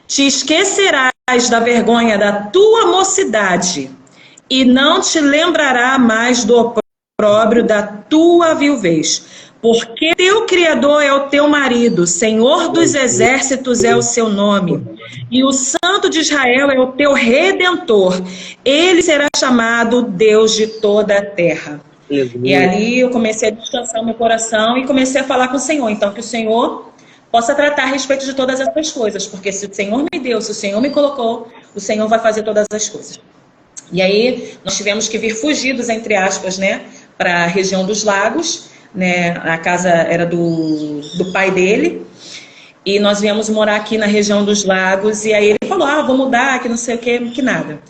te esquecerás da vergonha da tua mocidade, e não te lembrará mais do opróbrio da tua viuvez. Porque teu Criador é o teu marido, Senhor dos exércitos é o seu nome, e o Santo de Israel é o teu Redentor. Ele será chamado Deus de toda a terra. E ali eu comecei a descansar o meu coração e comecei a falar com o Senhor. Então que o Senhor possa tratar a respeito de todas essas coisas, porque se o Senhor me deu, se o Senhor me colocou, o Senhor vai fazer todas as coisas. E aí nós tivemos que vir fugidos, entre aspas, né, para a região dos Lagos, né, a casa era do pai dele, e nós viemos morar aqui na região dos Lagos, e aí ele falou, vou mudar, que não sei o que nada.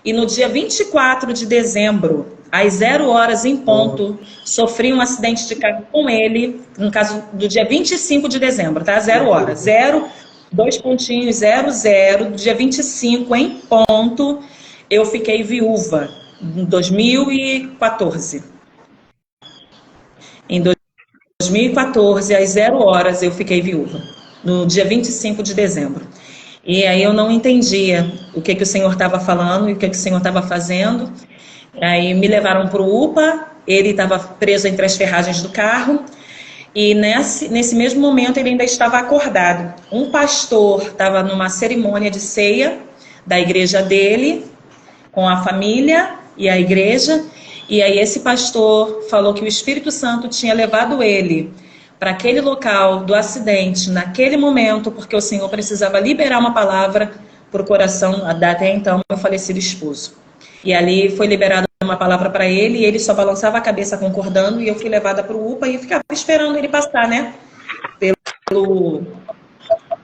E no dia 24 de dezembro, às 0 horas em ponto, sofri um acidente de carro com ele, no caso do dia 25 de dezembro, tá? 0 horas, 0, 2 pontinhos, 00, do dia 25 em ponto, eu fiquei viúva, em 2014. Em 2014, às 0 horas, eu fiquei viúva, no dia 25 de dezembro. E aí eu não entendia o que o Senhor estava falando e o que o Senhor estava fazendo. Aí me levaram para o UPA, ele estava preso entre as ferragens do carro, e nesse mesmo momento ele ainda estava acordado. Um pastor estava numa cerimônia de ceia da igreja dele, com a família e a igreja, e aí esse pastor falou que o Espírito Santo tinha levado ele para aquele local do acidente, naquele momento, porque o Senhor precisava liberar uma palavra para o coração da até então meu falecido esposo. E ali foi liberada uma palavra para ele, e ele só balançava a cabeça concordando, e eu fui levada para o UPA e ficava esperando ele passar, né?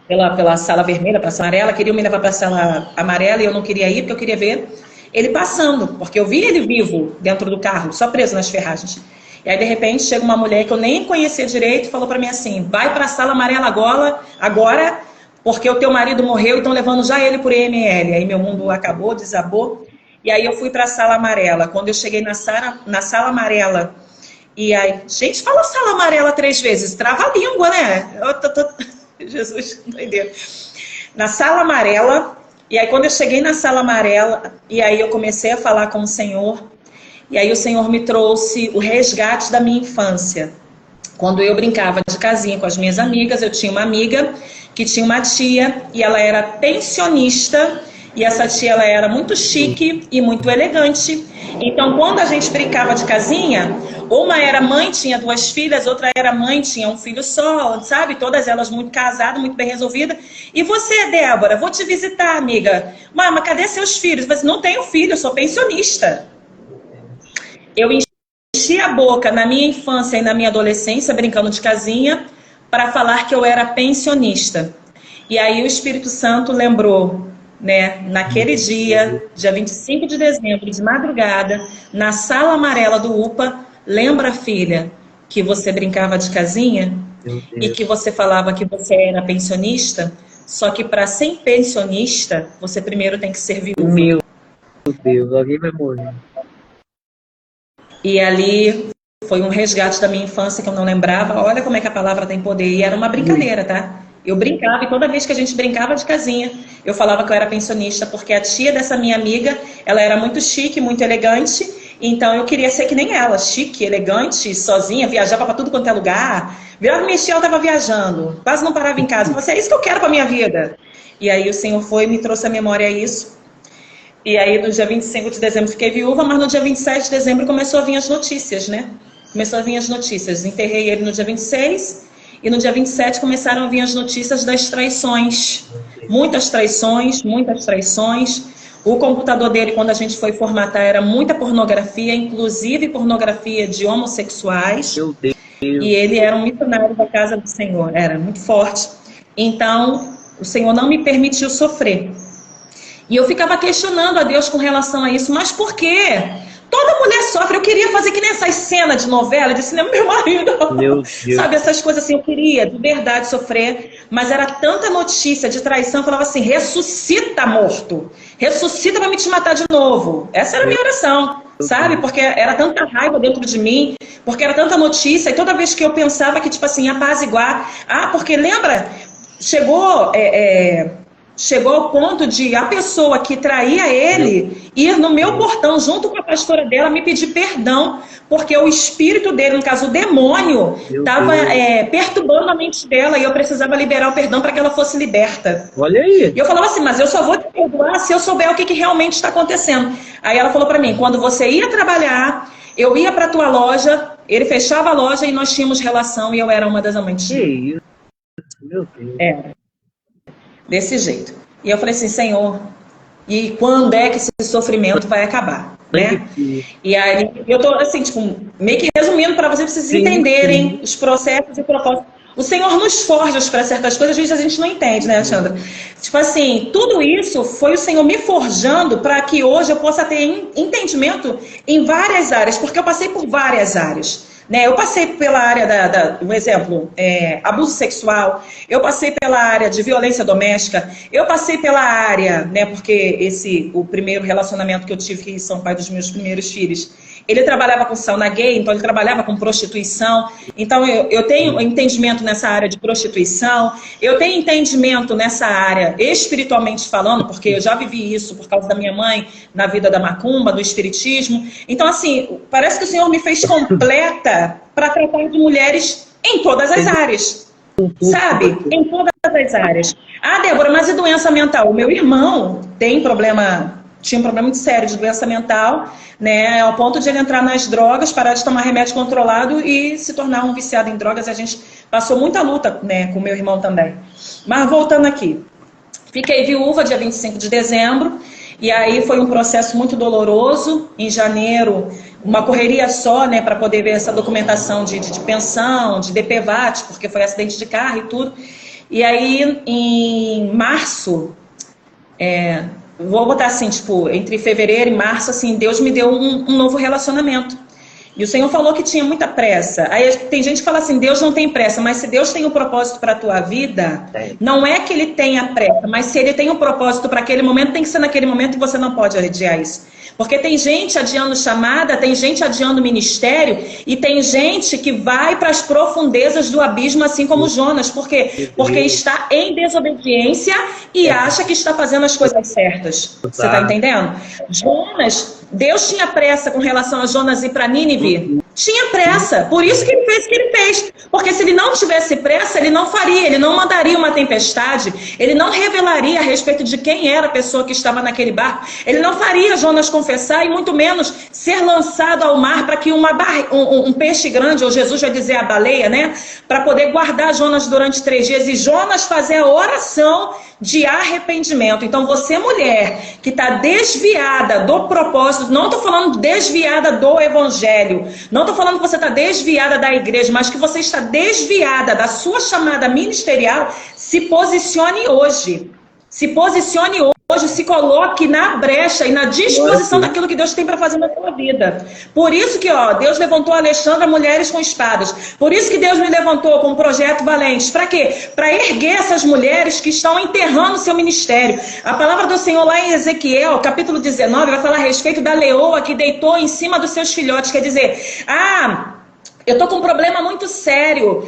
Pela sala vermelha, para a sala amarela. Queriam me levar para a sala amarela e eu não queria ir, porque eu queria ver ele passando, porque eu vi ele vivo dentro do carro, só preso nas ferragens. E aí, de repente, chega uma mulher que eu nem conhecia direito e falou para mim assim: vai para a sala amarela agora, porque o teu marido morreu e estão levando já ele por EML. Aí meu mundo acabou, desabou. E aí eu fui para a sala amarela. Quando eu cheguei na sala amarela, e aí, gente, fala sala amarela 3 vezes, trava a língua, né? Jesus, doideira. Na sala amarela, e aí quando eu cheguei na sala amarela, e aí eu comecei a falar com o Senhor, e aí o Senhor me trouxe o resgate da minha infância. Quando eu brincava de casinha com as minhas amigas, eu tinha uma amiga que tinha uma tia, e ela era pensionista, e essa tia ela era muito chique e muito elegante. Então, quando a gente brincava de casinha, uma era mãe, tinha 2 filhas, outra era mãe, tinha um filho só, sabe? Todas elas muito casadas, muito bem resolvidas. E você, Débora, vou te visitar, amiga. Mas cadê seus filhos? Eu falei, não tenho filho, eu sou pensionista. Eu enchi a boca na minha infância e na minha adolescência, brincando de casinha, para falar que eu era pensionista. E aí o Espírito Santo lembrou, né, naquele dia 25 de dezembro, de madrugada, na sala amarela do UPA, lembra, filha, que você brincava de casinha e que você falava que você era pensionista, só que para ser pensionista, você primeiro tem que ser viúva. Meu Deus, alguém vai morrer. E ali foi um resgate da minha infância que eu não lembrava. Olha como é que a palavra tem poder. E era uma brincadeira, tá? Eu brincava, e toda vez que a gente brincava de casinha, eu falava que eu era pensionista, porque a tia dessa minha amiga, ela era muito chique, muito elegante, então eu queria ser que nem ela, chique, elegante, sozinha, viajava para tudo quanto é lugar. Virava mexia, ela estava viajando, quase não parava em casa. Eu falei assim, é isso que eu quero para minha vida. E aí o Senhor foi e me trouxe à memória isso. E aí no dia 25 de dezembro fiquei viúva, mas no dia 27 de dezembro começou a vir as notícias, né? Começou a vir as notícias. Enterrei ele no dia 26. E no dia 27 começaram a vir as notícias das traições. Muitas traições, muitas traições. O computador dele, quando a gente foi formatar, era muita pornografia, inclusive pornografia de homossexuais. Meu Deus. E ele era um missionário da casa do Senhor, era muito forte. Então, o Senhor não me permitiu sofrer. E eu ficava questionando a Deus com relação a isso. Mas por quê? Toda mulher sofre. Eu queria fazer que nem essas cenas de novela, de cinema, meu marido. Meu Deus. Sabe, essas coisas assim, eu queria de verdade sofrer, mas era tanta notícia de traição, eu falava assim, ressuscita, morto. Ressuscita para me te matar de novo. Essa era a minha oração, sabe? Porque era tanta raiva dentro de mim, porque era tanta notícia, e toda vez que eu pensava que, tipo assim, apaziguar. Porque lembra, chegou ao ponto de a pessoa que traía ele ir no meu portão junto com a pastora dela me pedir perdão, porque o espírito dele, no caso o demônio, estava perturbando a mente dela e eu precisava liberar o perdão para que ela fosse liberta. Olha aí. E eu falava assim, mas eu só vou te perdoar se eu souber o que realmente está acontecendo. Aí ela falou para mim, quando você ia trabalhar, eu ia para a tua loja, ele fechava a loja e nós tínhamos relação e eu era uma das amantes. Que isso? Meu Deus. Desse jeito. E eu falei assim, Senhor, e quando é que esse sofrimento vai acabar? Né? E aí, eu tô assim, tipo, meio que resumindo para vocês entenderem os processos e propósitos. O Senhor nos forja para certas coisas, às vezes a gente não entende, né, Alexandra? Tipo assim, tudo isso foi o Senhor me forjando para que hoje eu possa ter entendimento em várias áreas, porque eu passei por várias áreas. né? Eu passei pela área um exemplo, abuso sexual, eu passei pela área de violência doméstica, eu passei pela área, né, porque o primeiro relacionamento que eu tive, que são pai dos meus primeiros filhos, ele trabalhava com sauna gay, então ele trabalhava com prostituição. Então eu tenho entendimento nessa área de prostituição, eu tenho entendimento nessa área espiritualmente falando, porque eu já vivi isso por causa da minha mãe, na vida da macumba, do espiritismo. Então, assim, parece que o Senhor me fez completa para tratar de mulheres em todas as áreas. Sabe? Em todas as áreas. Ah, Débora, mas e doença mental? O meu irmão tinha um problema muito sério de doença mental, né, ao ponto de ele entrar nas drogas, parar de tomar remédio controlado e se tornar um viciado em drogas. A gente passou muita luta, né, com meu irmão também. Mas voltando aqui, fiquei viúva dia 25 de dezembro, e aí foi um processo muito doloroso. Em janeiro, uma correria só, né, para poder ver essa documentação de pensão, de DPVAT, porque foi acidente de carro e tudo. E aí, em março, vou botar assim, tipo, entre fevereiro e março, assim, Deus me deu um novo relacionamento. E o Senhor falou que tinha muita pressa. Aí tem gente que fala assim, Deus não tem pressa, mas se Deus tem um propósito para a tua vida, não é que Ele tenha pressa, mas se Ele tem um propósito para aquele momento, tem que ser naquele momento, e você não pode adiar isso. Porque tem gente adiando chamada, tem gente adiando ministério, e tem gente que vai para as profundezas do abismo, assim como Jonas. Por quê? Porque está em desobediência e acha que está fazendo as coisas certas. Você está entendendo? Jonas, Deus tinha pressa com relação a Jonas ir para Nínive. Tinha pressa, por isso que ele fez o que ele fez. Porque se ele não tivesse pressa, ele não faria, ele não mandaria uma tempestade, ele não revelaria a respeito de quem era a pessoa que estava naquele barco, ele não faria Jonas confessar, e muito menos ser lançado ao mar para que um peixe grande, ou Jesus vai dizer a baleia, né, para poder guardar Jonas durante 3 dias, e Jonas fazer a oração de arrependimento. Então você, mulher, que está desviada do propósito, não estou falando desviada do evangelho, não estou falando que você está desviada da igreja, mas que você está desviada da sua chamada ministerial, se posicione hoje. Se posicione hoje, se coloque na brecha e na disposição daquilo que Deus tem para fazer na sua vida. Por isso que, Deus levantou a Alexandra Mulheres com Espadas. Por isso que Deus me levantou com o Projeto Valentes. Para quê? Para erguer essas mulheres que estão enterrando o seu ministério. A palavra do Senhor lá em Ezequiel, capítulo 19, vai falar a respeito da leoa que deitou em cima dos seus filhotes. Quer dizer, eu tô com um problema muito sério.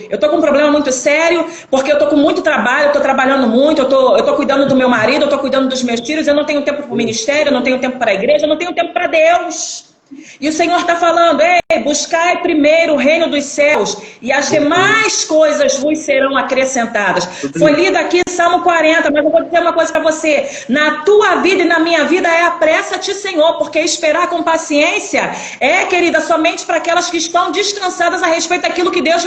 Porque eu tô com muito trabalho, eu tô trabalhando muito, eu tô cuidando do meu marido, eu tô cuidando dos meus filhos, eu não tenho tempo para o ministério, eu não tenho tempo para a igreja, eu não tenho tempo para Deus. E o Senhor está falando, buscai primeiro o reino dos céus e as demais coisas vos serão acrescentadas. Foi lido aqui Salmo 40, mas eu vou dizer uma coisa para você. Na tua vida e na minha vida apressa-te, Senhor, porque esperar com paciência querida, somente para aquelas que estão descansadas a respeito daquilo que Deus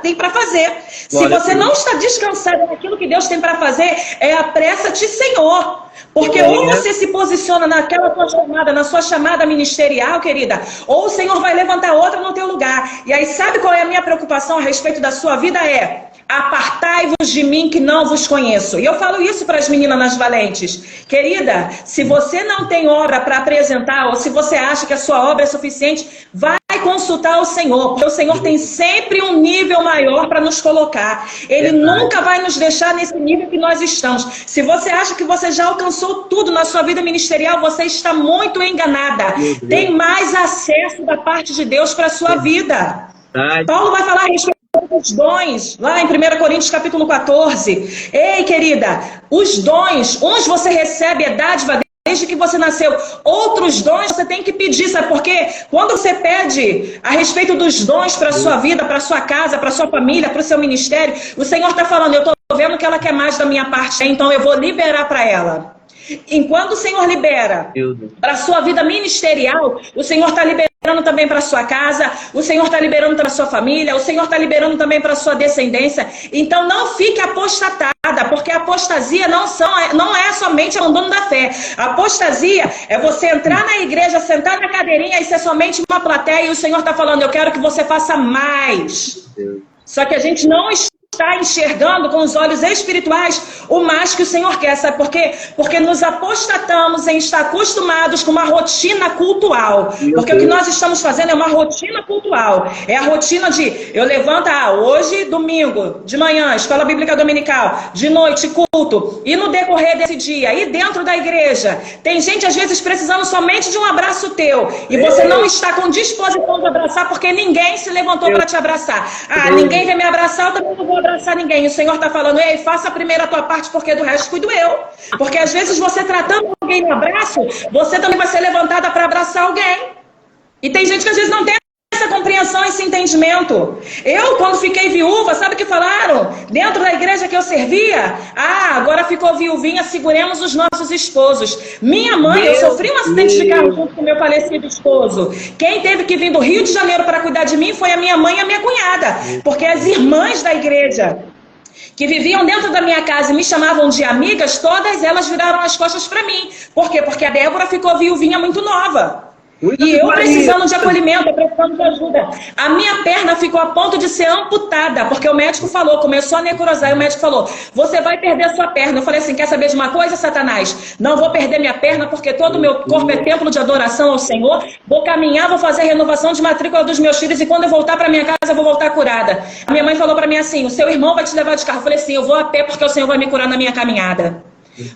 tem para fazer. Se você não está descansada naquilo que Deus tem para fazer, apressa-te, Senhor. Porque ou você se posiciona naquela tua chamada, na sua chamada ministerial, querida, ou o Senhor vai levantar outra no teu lugar. E aí, sabe qual é a minha preocupação a respeito da sua vida? Apartai-vos de mim que não vos conheço. E eu falo isso para as meninas nas valentes. Querida, se você não tem obra para apresentar, ou se você acha que a sua obra é suficiente, vai consultar o Senhor, porque o Senhor tem sempre um nível maior para nos colocar. Ele nunca vai nos deixar nesse nível que nós estamos. Se você acha que você já alcançou tudo na sua vida ministerial, você está muito enganada. Tem mais acesso da parte de Deus para a sua vida. Paulo vai falar a respeito dos dons, lá em 1 Coríntios capítulo 14. Ei, querida, os dons, uns você recebe dádiva desde que você nasceu, outros dons você tem que pedir, sabe por quê? Quando você pede a respeito dos dons para a sua vida, para a sua casa, para a sua família, para o seu ministério, o Senhor está falando, eu estou vendo que ela quer mais da minha parte, então eu vou liberar para ela. Enquanto o Senhor libera para a sua vida ministerial, o Senhor está liberando também para a sua casa, o Senhor está liberando para a sua família, o Senhor está liberando também para a sua descendência. Então não fique apostatada, porque a apostasia não é somente abandono da fé. A apostasia é você entrar na igreja, sentar na cadeirinha e ser somente uma plateia, e o Senhor está falando, eu quero que você faça mais. Só que a gente não está está enxergando com os olhos espirituais o mais que o Senhor quer. Sabe por quê? Porque nos apostatamos em estar acostumados com uma rotina cultual. Porque o que nós estamos fazendo é uma rotina cultual. É a rotina de eu levanto, hoje, domingo, de manhã, escola bíblica dominical, de noite, culto. E no decorrer desse dia, e dentro da igreja, tem gente às vezes precisando somente de um abraço teu. E você não está com disposição de abraçar porque ninguém se levantou para te abraçar. Ninguém vai me abraçar, eu também não vou abraçar ninguém. E o Senhor está falando, ei, faça primeiro a tua parte, porque do resto cuido eu. Porque às vezes você tratando alguém no abraço, você também vai ser levantada para abraçar alguém. E tem gente que às vezes não tem essa compreensão, esse entendimento. Eu, quando fiquei viúva, sabe o que falaram? Dentro da igreja que eu servia, agora ficou viuvinha, seguremos os nossos esposos. Minha mãe, eu sofri um acidente de carro junto com meu falecido esposo. Quem teve que vir do Rio de Janeiro para cuidar de mim foi a minha mãe e a minha cunhada. Porque as irmãs da igreja que viviam dentro da minha casa e me chamavam de amigas, todas elas viraram as costas para mim. Por quê? Porque a Débora ficou viuvinha muito nova. E eu precisando de acolhimento, precisando de ajuda. A minha perna ficou a ponto de ser amputada, porque o médico falou, começou a necrosar, e o médico falou, você vai perder a sua perna. Eu falei assim, quer saber de uma coisa, Satanás? Não vou perder minha perna, porque todo o meu corpo é templo de adoração ao Senhor. Vou caminhar, vou fazer a renovação de matrícula dos meus filhos, e quando eu voltar para minha casa, eu vou voltar curada. A minha mãe falou para mim assim, o seu irmão vai te levar de carro. Eu falei assim, eu vou a pé, porque o Senhor vai me curar na minha caminhada.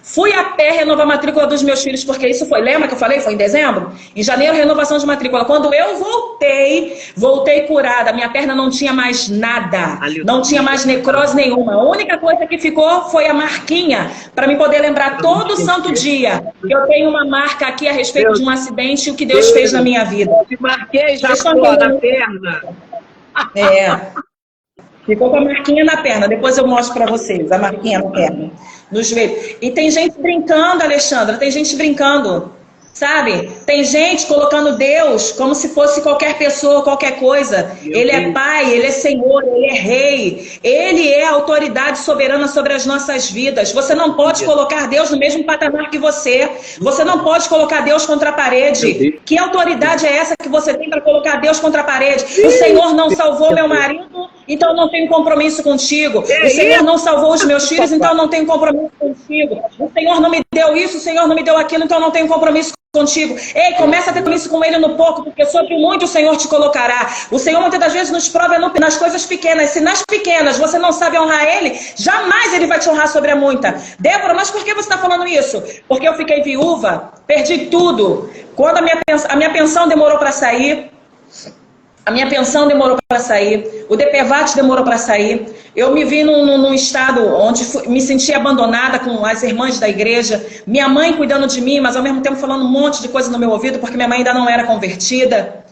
Fui a pé renovar a matrícula dos meus filhos, porque isso foi, lembra que eu falei? Foi em dezembro? Em janeiro, renovação de matrícula. Quando eu voltei curada. Minha perna não tinha mais nada. Não tinha mais necrose nenhuma. A única coisa que ficou foi a marquinha, para me poder lembrar todo santo dia que eu tenho uma marca aqui a respeito de um acidente e o que Deus fez na minha vida. Eu marquei já na perna. Ficou com a marquinha na perna. Depois eu mostro para vocês a marquinha na perna, no joelho. E tem gente brincando, Alexandra. Tem gente brincando, sabe? Tem gente colocando Deus como se fosse qualquer pessoa, qualquer coisa. Ele é Pai, Ele é Senhor, Ele é Rei. Ele é a autoridade soberana sobre as nossas vidas. Você não pode colocar Deus no mesmo patamar que você. Você não pode colocar Deus contra a parede. Que autoridade é essa que você tem para colocar Deus contra a parede? O Senhor não salvou meu marido, então eu não tenho compromisso contigo. O Senhor não salvou os meus filhos, então eu não tenho compromisso contigo. O Senhor não me deu isso, o Senhor não me deu aquilo, então eu não tenho compromisso contigo. Ei, começa a ter compromisso com Ele no pouco, porque sobre muito o Senhor te colocará. O Senhor muitas das vezes nos prova nas coisas pequenas. Se nas pequenas você não sabe honrar Ele, jamais Ele vai te honrar sobre a muita. Débora, mas por que você está falando isso? Porque eu fiquei viúva, perdi tudo. Quando a minha pensão demorou para sair, o DPVAT demorou para sair. Eu me vi num estado onde me senti abandonada com as irmãs da igreja, minha mãe cuidando de mim, mas ao mesmo tempo falando um monte de coisa no meu ouvido, porque minha mãe ainda não era convertida.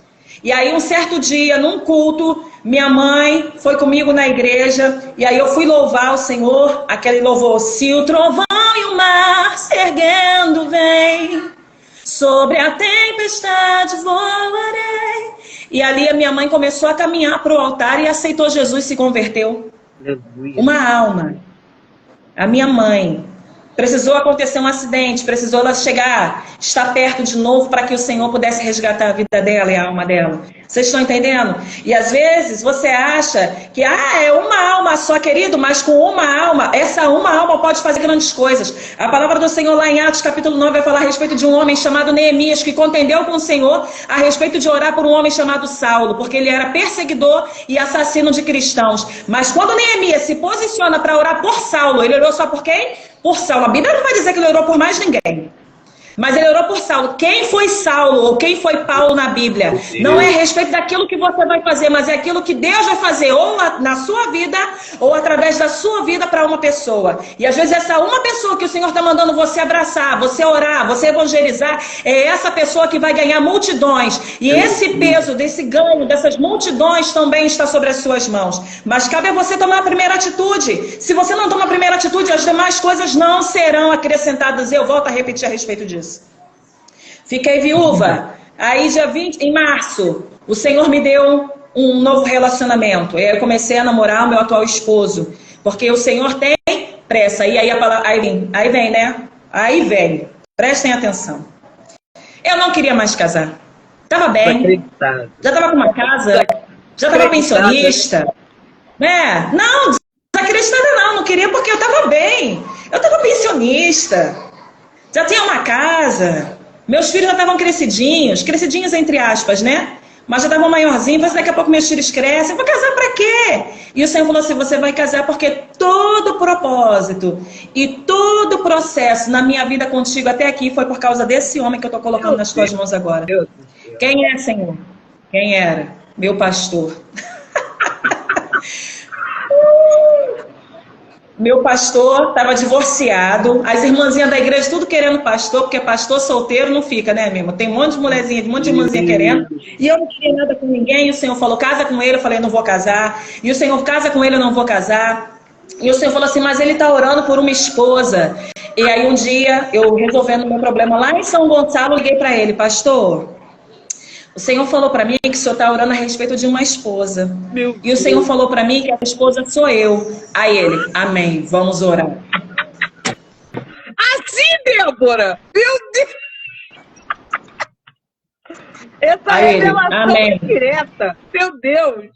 E aí um certo dia, num culto, minha mãe foi comigo na igreja, e aí eu fui louvar o Senhor, aquele louvor, se o trovão e o mar se erguendo vem, sobre a tempestade voarei. E ali a minha mãe começou a caminhar para o altar e aceitou Jesus, se converteu. Uma alma. A minha mãe. Precisou acontecer um acidente, precisou ela estar perto de novo para que o Senhor pudesse resgatar a vida dela e a alma dela. Vocês estão entendendo? E às vezes você acha que é uma alma só, querido, mas com uma alma, essa uma alma pode fazer grandes coisas. A palavra do Senhor lá em Atos capítulo 9 vai falar a respeito de um homem chamado Neemias, que contendeu com o Senhor a respeito de orar por um homem chamado Saulo, porque ele era perseguidor e assassino de cristãos. Mas quando Neemias se posiciona para orar por Saulo, ele orou só por quem? Por Saulo. A Bíblia não vai dizer que ele orou por mais ninguém. Mas ele orou por Saulo. Quem foi Saulo ou quem foi Paulo na Bíblia? Não é a respeito daquilo que você vai fazer, mas é aquilo que Deus vai fazer, ou na sua vida, ou através da sua vida para uma pessoa. E às vezes essa uma pessoa que o Senhor está mandando você abraçar, você orar, você evangelizar, é essa pessoa que vai ganhar multidões. E esse peso desse ganho, dessas multidões também está sobre as suas mãos. Mas cabe a você tomar a primeira atitude. Se você não toma a primeira atitude, as demais coisas não serão acrescentadas. Eu volto a repetir a respeito disso. Fiquei viúva. Aí, dia 20, em março, o Senhor me deu um novo relacionamento. Eu comecei a namorar o meu atual esposo. Porque o Senhor tem pressa. E aí a palavra. Aí vem, né? Aí vem. Prestem atenção. Eu não queria mais casar. Tava bem. Já tava com uma casa. Já tava pensionista. Né? Não, dentista, já tinha uma casa, meus filhos já estavam crescidinhos entre aspas, né? Mas já estavam maiorzinhos, mas daqui a pouco meus filhos crescem. Vou casar pra quê? E o Senhor falou assim, você vai casar porque todo propósito e todo processo na minha vida contigo até aqui foi por causa desse homem que eu estou colocando nas tuas mãos agora. Quem é, Senhor? Quem era? Meu pastor. Meu pastor estava divorciado, as irmãzinhas da igreja tudo querendo pastor, porque pastor solteiro não fica, né, mesmo? Tem um monte de mulherzinha, um monte de irmãzinha querendo. E eu não queria nada com ninguém, e o Senhor falou, casa com ele, eu falei, eu não vou casar. E o Senhor, casa com ele, eu não vou casar. E o Senhor falou assim, mas ele está orando por uma esposa. E aí um dia, eu resolvendo o meu problema lá em São Gonçalo, liguei para ele, pastor, o Senhor falou para mim que o Senhor está orando a respeito de uma esposa. E o Senhor falou para mim que a esposa sou eu. Aí ele, amém, vamos orar. Assim, Débora! Meu Deus! Essa Aí ele, revelação amém. direta. Meu Deus!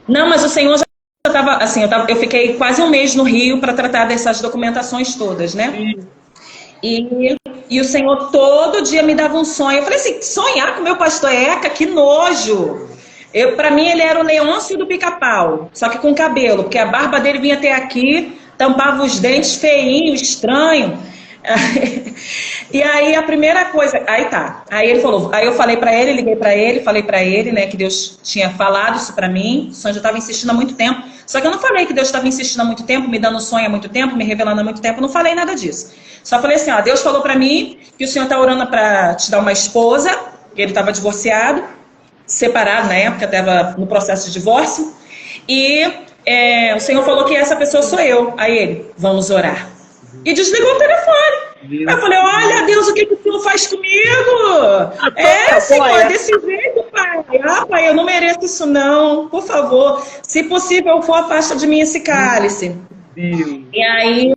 Não, mas o Senhor já estava, assim, eu fiquei quase um mês no Rio para tratar dessas documentações todas, né? E o Senhor todo dia me dava um sonho. Eu falei assim, sonhar com o meu pastor Eca, que nojo. Para mim ele era o Leôncio do Pica-Pau, só que com cabelo, porque a barba dele vinha até aqui, tampava os dentes feinho, estranho. E aí a primeira coisa, aí tá. Aí ele falou, aí eu falei pra ele, liguei pra ele, falei pra ele, né, que Deus tinha falado isso pra mim. O sonho já estava insistindo há muito tempo. Só que eu não falei que Deus estava insistindo há muito tempo, me dando sonho há muito tempo, me revelando há muito tempo, não falei nada disso. Só falei assim, ó, Deus falou pra mim que o Senhor tá orando pra te dar uma esposa, ele estava divorciado, separado na época, estava no processo de divórcio, e o Senhor falou que essa pessoa sou eu. Aí ele, vamos orar. E desligou o telefone. Aí eu falei, olha Deus, o que o Senhor faz comigo? Senhor, desse jeito, pai. Ah, pai, eu não mereço isso não, por favor. Se possível, for, afasta de mim esse cálice. E aí,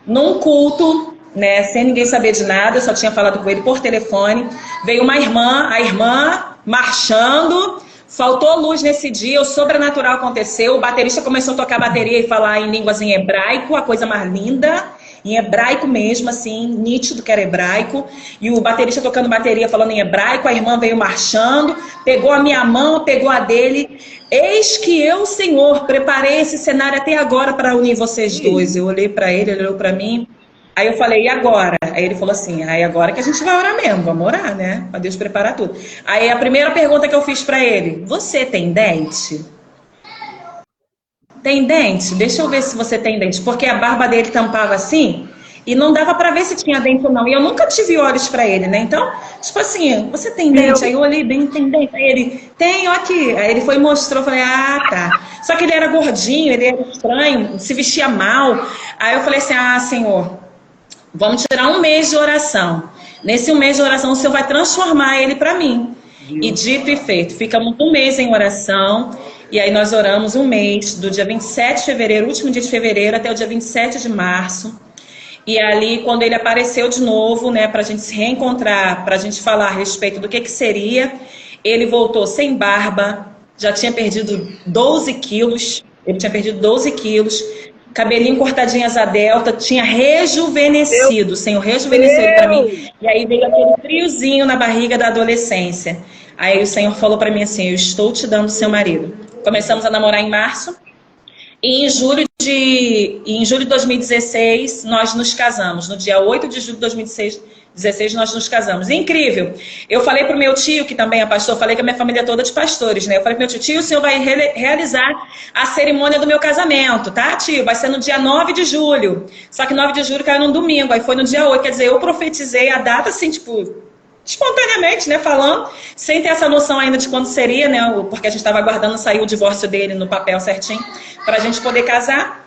num culto, né, sem ninguém saber de nada, eu só tinha falado com ele por telefone, veio uma irmã, a irmã marchando, faltou luz nesse dia, o sobrenatural aconteceu, o baterista começou a tocar bateria e falar em línguas em hebraico, a coisa mais linda, em hebraico mesmo, assim, nítido que era hebraico, e o baterista tocando bateria falando em hebraico, a irmã veio marchando, pegou a minha mão, pegou a dele, eis que eu, Senhor, preparei esse cenário até agora para unir vocês dois. Eu olhei para ele, ele olhou para mim, aí eu falei, e agora? Aí ele falou assim, aí agora que a gente vai orar mesmo, vamos orar, né? Para Deus preparar tudo. Aí a primeira pergunta que eu fiz para ele, você tem dente? Tem dente? Deixa eu ver se você tem dente. Porque a barba dele tampava assim e não dava pra ver se tinha dente ou não. E eu nunca tive olhos pra ele, né? Então, tipo assim, você tem dente? Aí eu olhei bem, tem dente? Aí ele, tenho aqui. Aí ele foi e mostrou, eu falei, ah, tá. Só que ele era gordinho, ele era estranho, se vestia mal. Aí eu falei assim, ah, Senhor, vamos tirar um mês de oração. Nesse um mês de oração, o Senhor vai transformar ele pra mim. E dito e feito, ficamos um mês em oração. E aí nós oramos um mês, do dia 27 de fevereiro, último dia de fevereiro, até o dia 27 de março. E ali, quando ele apareceu de novo, né, pra gente se reencontrar, pra gente falar a respeito do que seria, ele voltou sem barba, já tinha perdido 12 quilos, ele tinha perdido 12 quilos, cabelinho cortadinho asa delta, tinha rejuvenescido, o Senhor rejuvenesceu ele pra mim. E aí veio aquele friozinho na barriga da adolescência. Aí o Senhor falou pra mim assim, eu estou te dando seu marido. Começamos a namorar em março e em julho de 2016 nós nos casamos. No dia 8 de julho de 2016 nós nos casamos. Incrível! Eu falei pro meu tio, que também é pastor, falei que a minha família é toda de pastores, né? Eu falei pro meu tio, o senhor vai realizar a cerimônia do meu casamento, tá, tio? Vai ser no dia 9 de julho. Só que 9 de julho caiu num domingo, aí foi no dia 8. Quer dizer, eu profetizei a data assim, tipo, espontaneamente, né, falando, sem ter essa noção ainda de quando seria, né, porque a gente estava aguardando sair o divórcio dele no papel certinho, para a gente poder casar.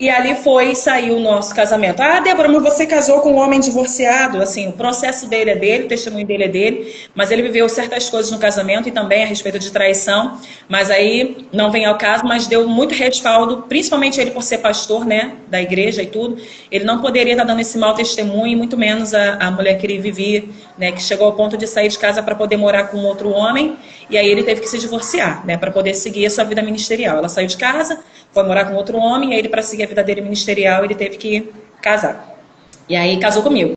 E ali saiu o nosso casamento. Ah, Débora, mas você casou com um homem divorciado. Assim, o processo dele é dele, o testemunho dele é dele, mas ele viveu certas coisas no casamento e também a respeito de traição. Mas aí não vem ao caso, mas deu muito respaldo, principalmente ele por ser pastor, né, da igreja e tudo. Ele não poderia estar dando esse mau testemunho, e muito menos a mulher que ele vivia, né, que chegou ao ponto de sair de casa para poder morar com outro homem. E aí ele teve que se divorciar, né, para poder seguir a sua vida ministerial. Ela saiu de casa, foi morar com outro homem, e aí ele, para seguir a vida dele ministerial, ele teve que casar. E aí casou comigo.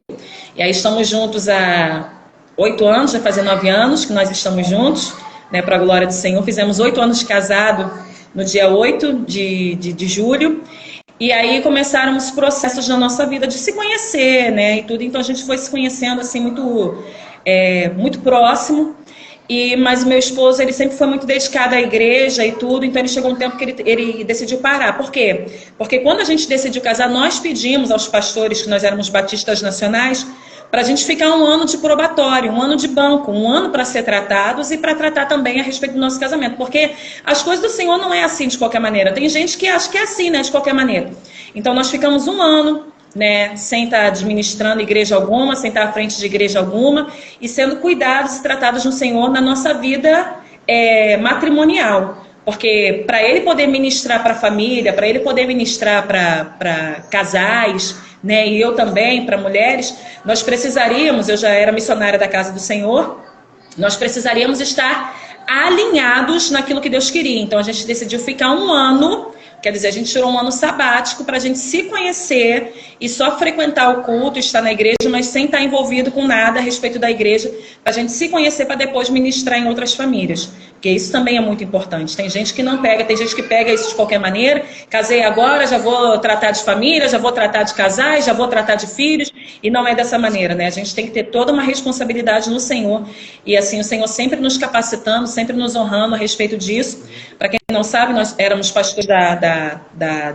E aí estamos juntos há 8 anos, vai fazer 9 anos que nós estamos juntos, né, para a glória do Senhor. Fizemos 8 anos de casado no dia 8 de julho. E aí começaram os processos na nossa vida de se conhecer, né, e tudo. Então a gente foi se conhecendo assim muito próximo. Mas o meu esposo, ele sempre foi muito dedicado à igreja e tudo, então ele chegou um tempo que ele decidiu parar. Por quê? Porque quando a gente decidiu casar, nós pedimos aos pastores, que nós éramos batistas nacionais, para a gente ficar 1 ano de probatório, 1 ano de banco, 1 ano para ser tratados e para tratar também a respeito do nosso casamento. Porque as coisas do Senhor não é assim de qualquer maneira. Tem gente que acha que é assim, né, de qualquer maneira. Então nós ficamos 1 ano, né, sem estar administrando igreja alguma, sem estar à frente de igreja alguma, e sendo cuidados e tratados no Senhor na nossa vida matrimonial. Porque para ele poder ministrar para a família, para ele poder ministrar para casais, né, e eu também, para mulheres, nós precisaríamos, eu já era missionária da Casa do Senhor, nós precisaríamos estar alinhados naquilo que Deus queria. Então a gente decidiu ficar 1 ano. Quer dizer, a gente tirou 1 ano sabático para a gente se conhecer e só frequentar o culto, estar na igreja, mas sem estar envolvido com nada a respeito da igreja, para a gente se conhecer para depois ministrar em outras famílias. Porque isso também é muito importante. Tem gente que não pega, tem gente que pega isso de qualquer maneira. Casei agora, já vou tratar de família, já vou tratar de casais, já vou tratar de filhos. E não é dessa maneira, né? A gente tem que ter toda uma responsabilidade no Senhor. E assim, o Senhor sempre nos capacitando, sempre nos honrando a respeito disso. Para quem não sabe, nós éramos pastores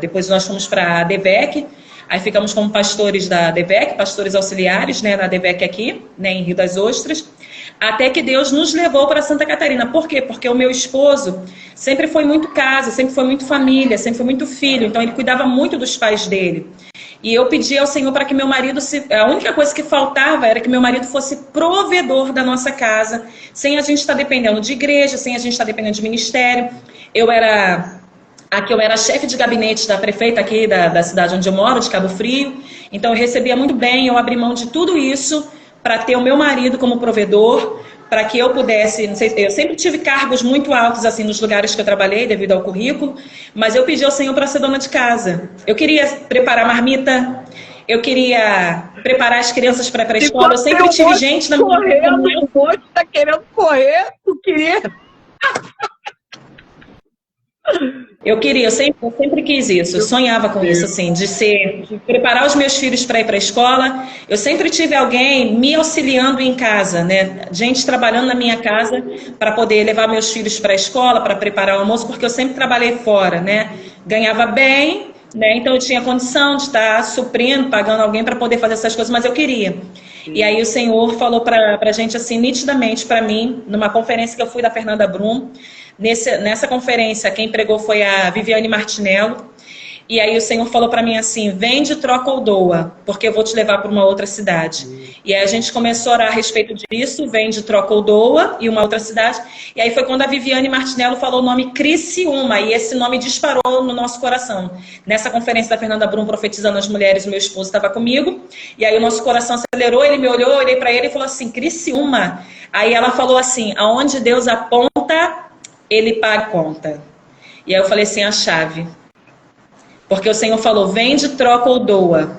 depois nós fomos para a DEVEC, aí ficamos como pastores da DEVEC, pastores auxiliares, né, na DEVEC aqui, né, em Rio das Ostras, até que Deus nos levou para Santa Catarina. Por quê? Porque o meu esposo sempre foi muito casa, sempre foi muito família, sempre foi muito filho, então ele cuidava muito dos pais dele. E eu pedi ao Senhor para que meu marido, a única coisa que faltava era que meu marido fosse provedor da nossa casa, sem a gente estar dependendo de igreja, sem a gente estar dependendo de ministério. Eu era chefe de gabinete da prefeita aqui da cidade onde eu moro, de Cabo Frio. Então eu recebia muito bem, eu abri mão de tudo isso para ter o meu marido como provedor, para que eu pudesse, não sei, eu sempre tive cargos muito altos assim nos lugares que eu trabalhei devido ao currículo, mas eu pedi ao Senhor para ser dona de casa. Eu queria preparar marmita, eu queria preparar as crianças para ir para a escola, eu sempre tive gente na minha vida. O monte tá querendo correr, tu queria... Eu sempre quis isso, eu sonhava com isso, assim, de preparar os meus filhos para ir para a escola. Eu sempre tive alguém me auxiliando em casa, né? Gente trabalhando na minha casa para poder levar meus filhos para a escola, para preparar o almoço, porque eu sempre trabalhei fora, né? Ganhava bem, né? Então eu tinha condição de estar suprindo, pagando alguém para poder fazer essas coisas, mas eu queria. E aí o Senhor falou para a gente assim, nitidamente para mim, numa conferência que eu fui da Fernanda Brum. Nessa conferência, quem pregou foi a Viviane Martinello. E aí o Senhor falou para mim assim, vende, troca ou doa, porque eu vou te levar para uma outra cidade. E aí a gente começou a orar a respeito disso, vende, troca ou doa, e uma outra cidade. E aí foi quando a Viviane Martinello falou o nome Criciúma, e esse nome disparou no nosso coração. Nessa conferência da Fernanda Brum, profetizando as mulheres, meu esposo estava comigo, e aí o nosso coração acelerou, ele me olhou, eu olhei para ele e falou assim, Criciúma. Aí ela falou assim, aonde Deus aponta, ele paga a conta. E aí eu falei assim, a chave. Porque o Senhor falou, vende, troca ou doa.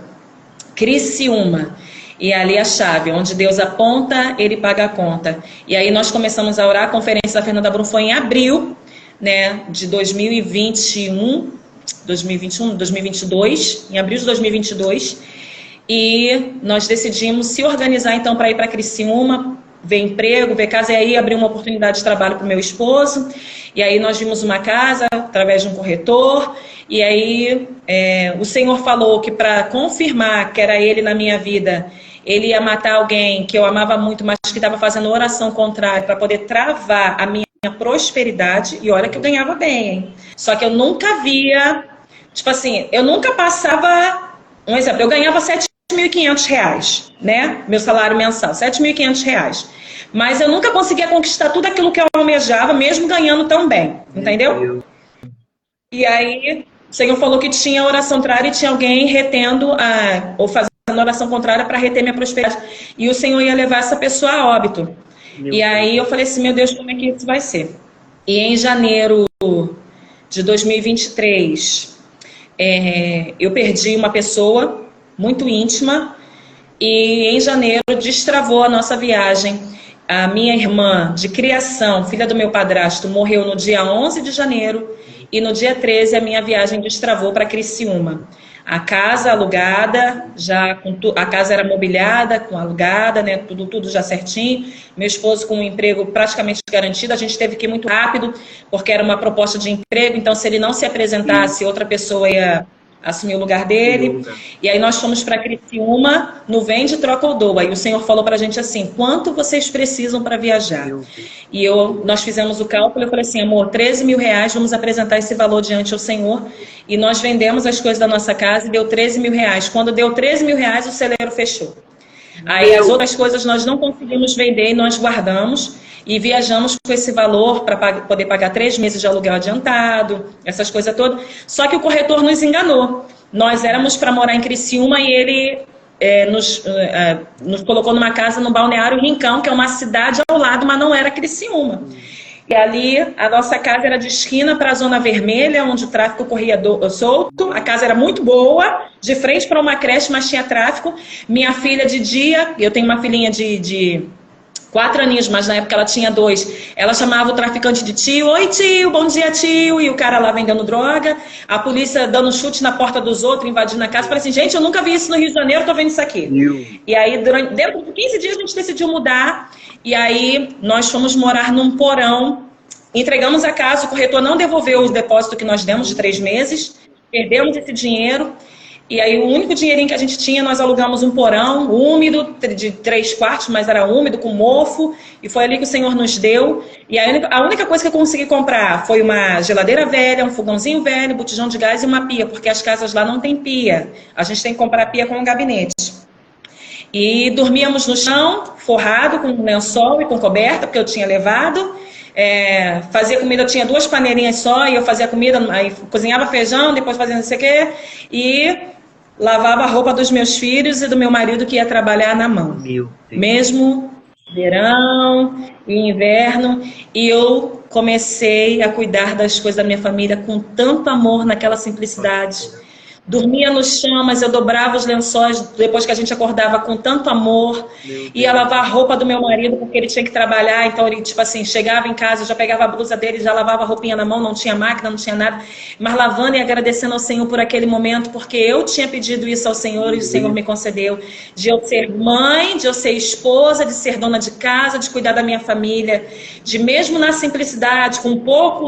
Criciúma. E ali a chave, onde Deus aponta, ele paga a conta. E aí nós começamos a orar, a conferência da Fernanda Brum foi em abril, né, de 2022, em abril de 2022. E nós decidimos se organizar então para ir para Criciúma, ver emprego, ver casa, e aí abriu uma oportunidade de trabalho para o meu esposo, e aí nós vimos uma casa através de um corretor, e aí o Senhor falou que para confirmar que era Ele na minha vida, Ele ia matar alguém que eu amava muito, mas que estava fazendo oração contrária para poder travar a minha prosperidade, e olha que eu ganhava bem, hein? Só que eu nunca via, tipo assim, eu nunca passava, um exemplo, eu ganhava R$7.500, né? Meu salário mensal, R$7.500. Mas eu nunca conseguia conquistar tudo aquilo que eu almejava, mesmo ganhando tão bem, entendeu? E aí, o Senhor falou que tinha oração contrária e tinha alguém retendo, ou fazendo oração contrária para reter minha prosperidade. E o Senhor ia levar essa pessoa a óbito. E aí eu falei assim, meu Deus, como é que isso vai ser? E em janeiro de 2023, eu perdi uma pessoa muito íntima, e em janeiro destravou a nossa viagem. A minha irmã de criação, filha do meu padrasto, morreu no dia 11 de janeiro e no dia 13 a minha viagem destravou para Criciúma. A casa alugada, a casa era mobiliada, alugada, né, tudo já certinho. Meu esposo com um emprego praticamente garantido, a gente teve que ir muito rápido, porque era uma proposta de emprego, então se ele não se apresentasse, outra pessoa ia assumir o lugar dele. E aí nós fomos para Criciúma, no Vende, Troca ou Doa. E o Senhor falou para a gente assim, quanto vocês precisam para viajar? E nós fizemos o cálculo, eu falei assim, amor, 13 mil reais, vamos apresentar esse valor diante ao Senhor. E nós vendemos as coisas da nossa casa e deu 13 mil reais. Quando deu 13 mil reais, o celeiro fechou. Aí as outras coisas nós não conseguimos vender e nós guardamos. E viajamos com esse valor para poder pagar 3 meses de aluguel adiantado, essas coisas todas. Só que o corretor nos enganou. Nós éramos para morar em Criciúma e ele nos colocou numa casa no Balneário Rincão, que é uma cidade ao lado, mas não era Criciúma. E ali a nossa casa era de esquina para a Zona Vermelha, onde o tráfico corria solto. A casa era muito boa, de frente para uma creche, mas tinha tráfico. Minha filha de dia, eu tenho uma filhinha de 4 aninhos, mas na época ela tinha 2. Ela chamava o traficante de tio. Oi, tio, bom dia, tio. E o cara lá vendendo droga. A polícia dando chute na porta dos outros, invadindo a casa. Falei assim, gente, eu nunca vi isso no Rio de Janeiro, tô vendo isso aqui. E aí, dentro de 15 dias, a gente decidiu mudar. E aí, nós fomos morar num porão. Entregamos a casa, o corretor não devolveu o depósito que nós demos de 3 meses. Perdemos esse dinheiro. E aí o único dinheirinho que a gente tinha, nós alugamos um porão úmido, de 3 quartos, mas era úmido, com mofo, e foi ali que o Senhor nos deu. E a única coisa que eu consegui comprar foi uma geladeira velha, um fogãozinho velho, botijão de gás e uma pia, porque as casas lá não tem pia. A gente tem que comprar pia com um gabinete. E dormíamos no chão, forrado, com lençol e com coberta, porque eu tinha levado. Fazia comida, eu tinha 2 panelinhas só, e eu fazia comida, aí cozinhava feijão, depois fazia não sei o quê, e lavava a roupa dos meus filhos e do meu marido que ia trabalhar na mão. Mesmo verão e inverno. E eu comecei a cuidar das coisas da minha família com tanto amor, naquela simplicidade. Dormia no chão, mas eu dobrava os lençóis depois que a gente acordava com tanto amor. Ia lavar a roupa do meu marido porque ele tinha que trabalhar. Então ele, tipo assim, chegava em casa, já pegava a blusa dele, já lavava a roupinha na mão, não tinha máquina, não tinha nada. Mas lavando e agradecendo ao Senhor por aquele momento, porque eu tinha pedido isso ao Senhor e o Senhor me concedeu. De eu ser mãe, de eu ser esposa, de ser dona de casa, de cuidar da minha família. De mesmo na simplicidade, com pouco,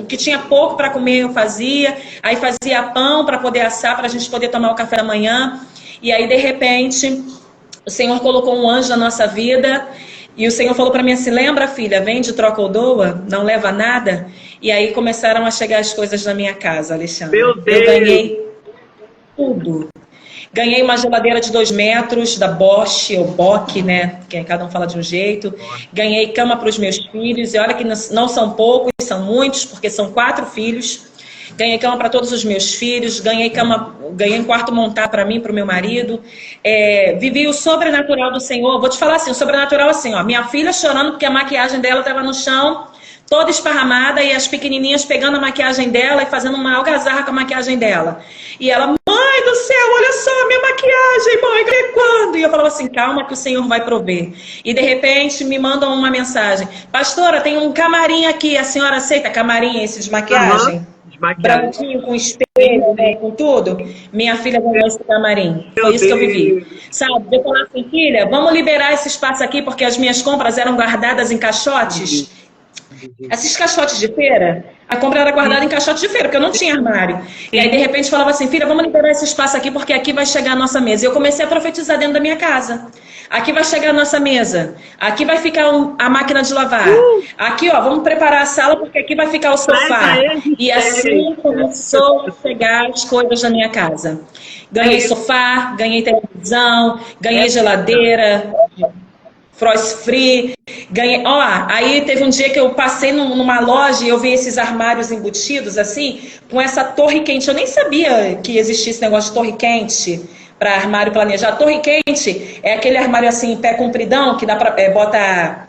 o que tinha pouco para comer eu fazia. Aí fazia pão para poder assar, para a gente poder tomar o café da manhã. E aí, de repente, o Senhor colocou um anjo na nossa vida. E o Senhor falou para mim assim, lembra, filha, vende, troca ou doa, não leva nada. E aí começaram a chegar as coisas na minha casa, Alexandre. Meu Deus! Eu ganhei tudo. Ganhei uma geladeira de 2 metros, da Bosch, ou Bock, né? Que cada um fala de um jeito. Ganhei cama para os meus filhos. E olha que não são poucos, são muitos, porque são 4 filhos. Ganhei cama para todos os meus filhos, ganhei um quarto montado para mim, para o meu marido. Vivi o sobrenatural do Senhor. Vou te falar assim, o sobrenatural assim, ó. Minha filha chorando porque a maquiagem dela estava no chão, toda esparramada, e as pequenininhas pegando a maquiagem dela e fazendo uma algazarra com a maquiagem dela. E ela, mãe do céu, olha só, minha maquiagem, mãe, até quando? E eu falava assim, calma que o Senhor vai prover. E de repente me mandam uma mensagem, pastora, tem um camarim aqui, a senhora aceita camarim esse de maquiagem? Branquinho, com espelho, né, com tudo. Minha filha ganhou esse camarim. Foi isso que eu vivi. Sabe, eu falei assim, filha, vamos liberar esse espaço aqui, porque as minhas compras eram guardadas em caixotes. Esses caixotes de feira, a compra era guardada em caixotes de feira, porque eu não tinha armário. E aí, de repente, falava assim, filha, vamos liberar esse espaço aqui, porque aqui vai chegar a nossa mesa. E eu comecei a profetizar dentro da minha casa. Aqui vai chegar a nossa mesa. Aqui vai ficar a máquina de lavar. Aqui, ó, vamos preparar a sala, porque aqui vai ficar o sofá. E assim começou a chegar as coisas na minha casa. Ganhei sofá, ganhei televisão, ganhei geladeira, frost free, ganhei, aí teve um dia que eu passei numa loja e eu vi esses armários embutidos assim, com essa torre quente, eu nem sabia que existia esse negócio de torre quente para armário planejado. Torre quente é aquele armário assim, pé compridão, que dá para bota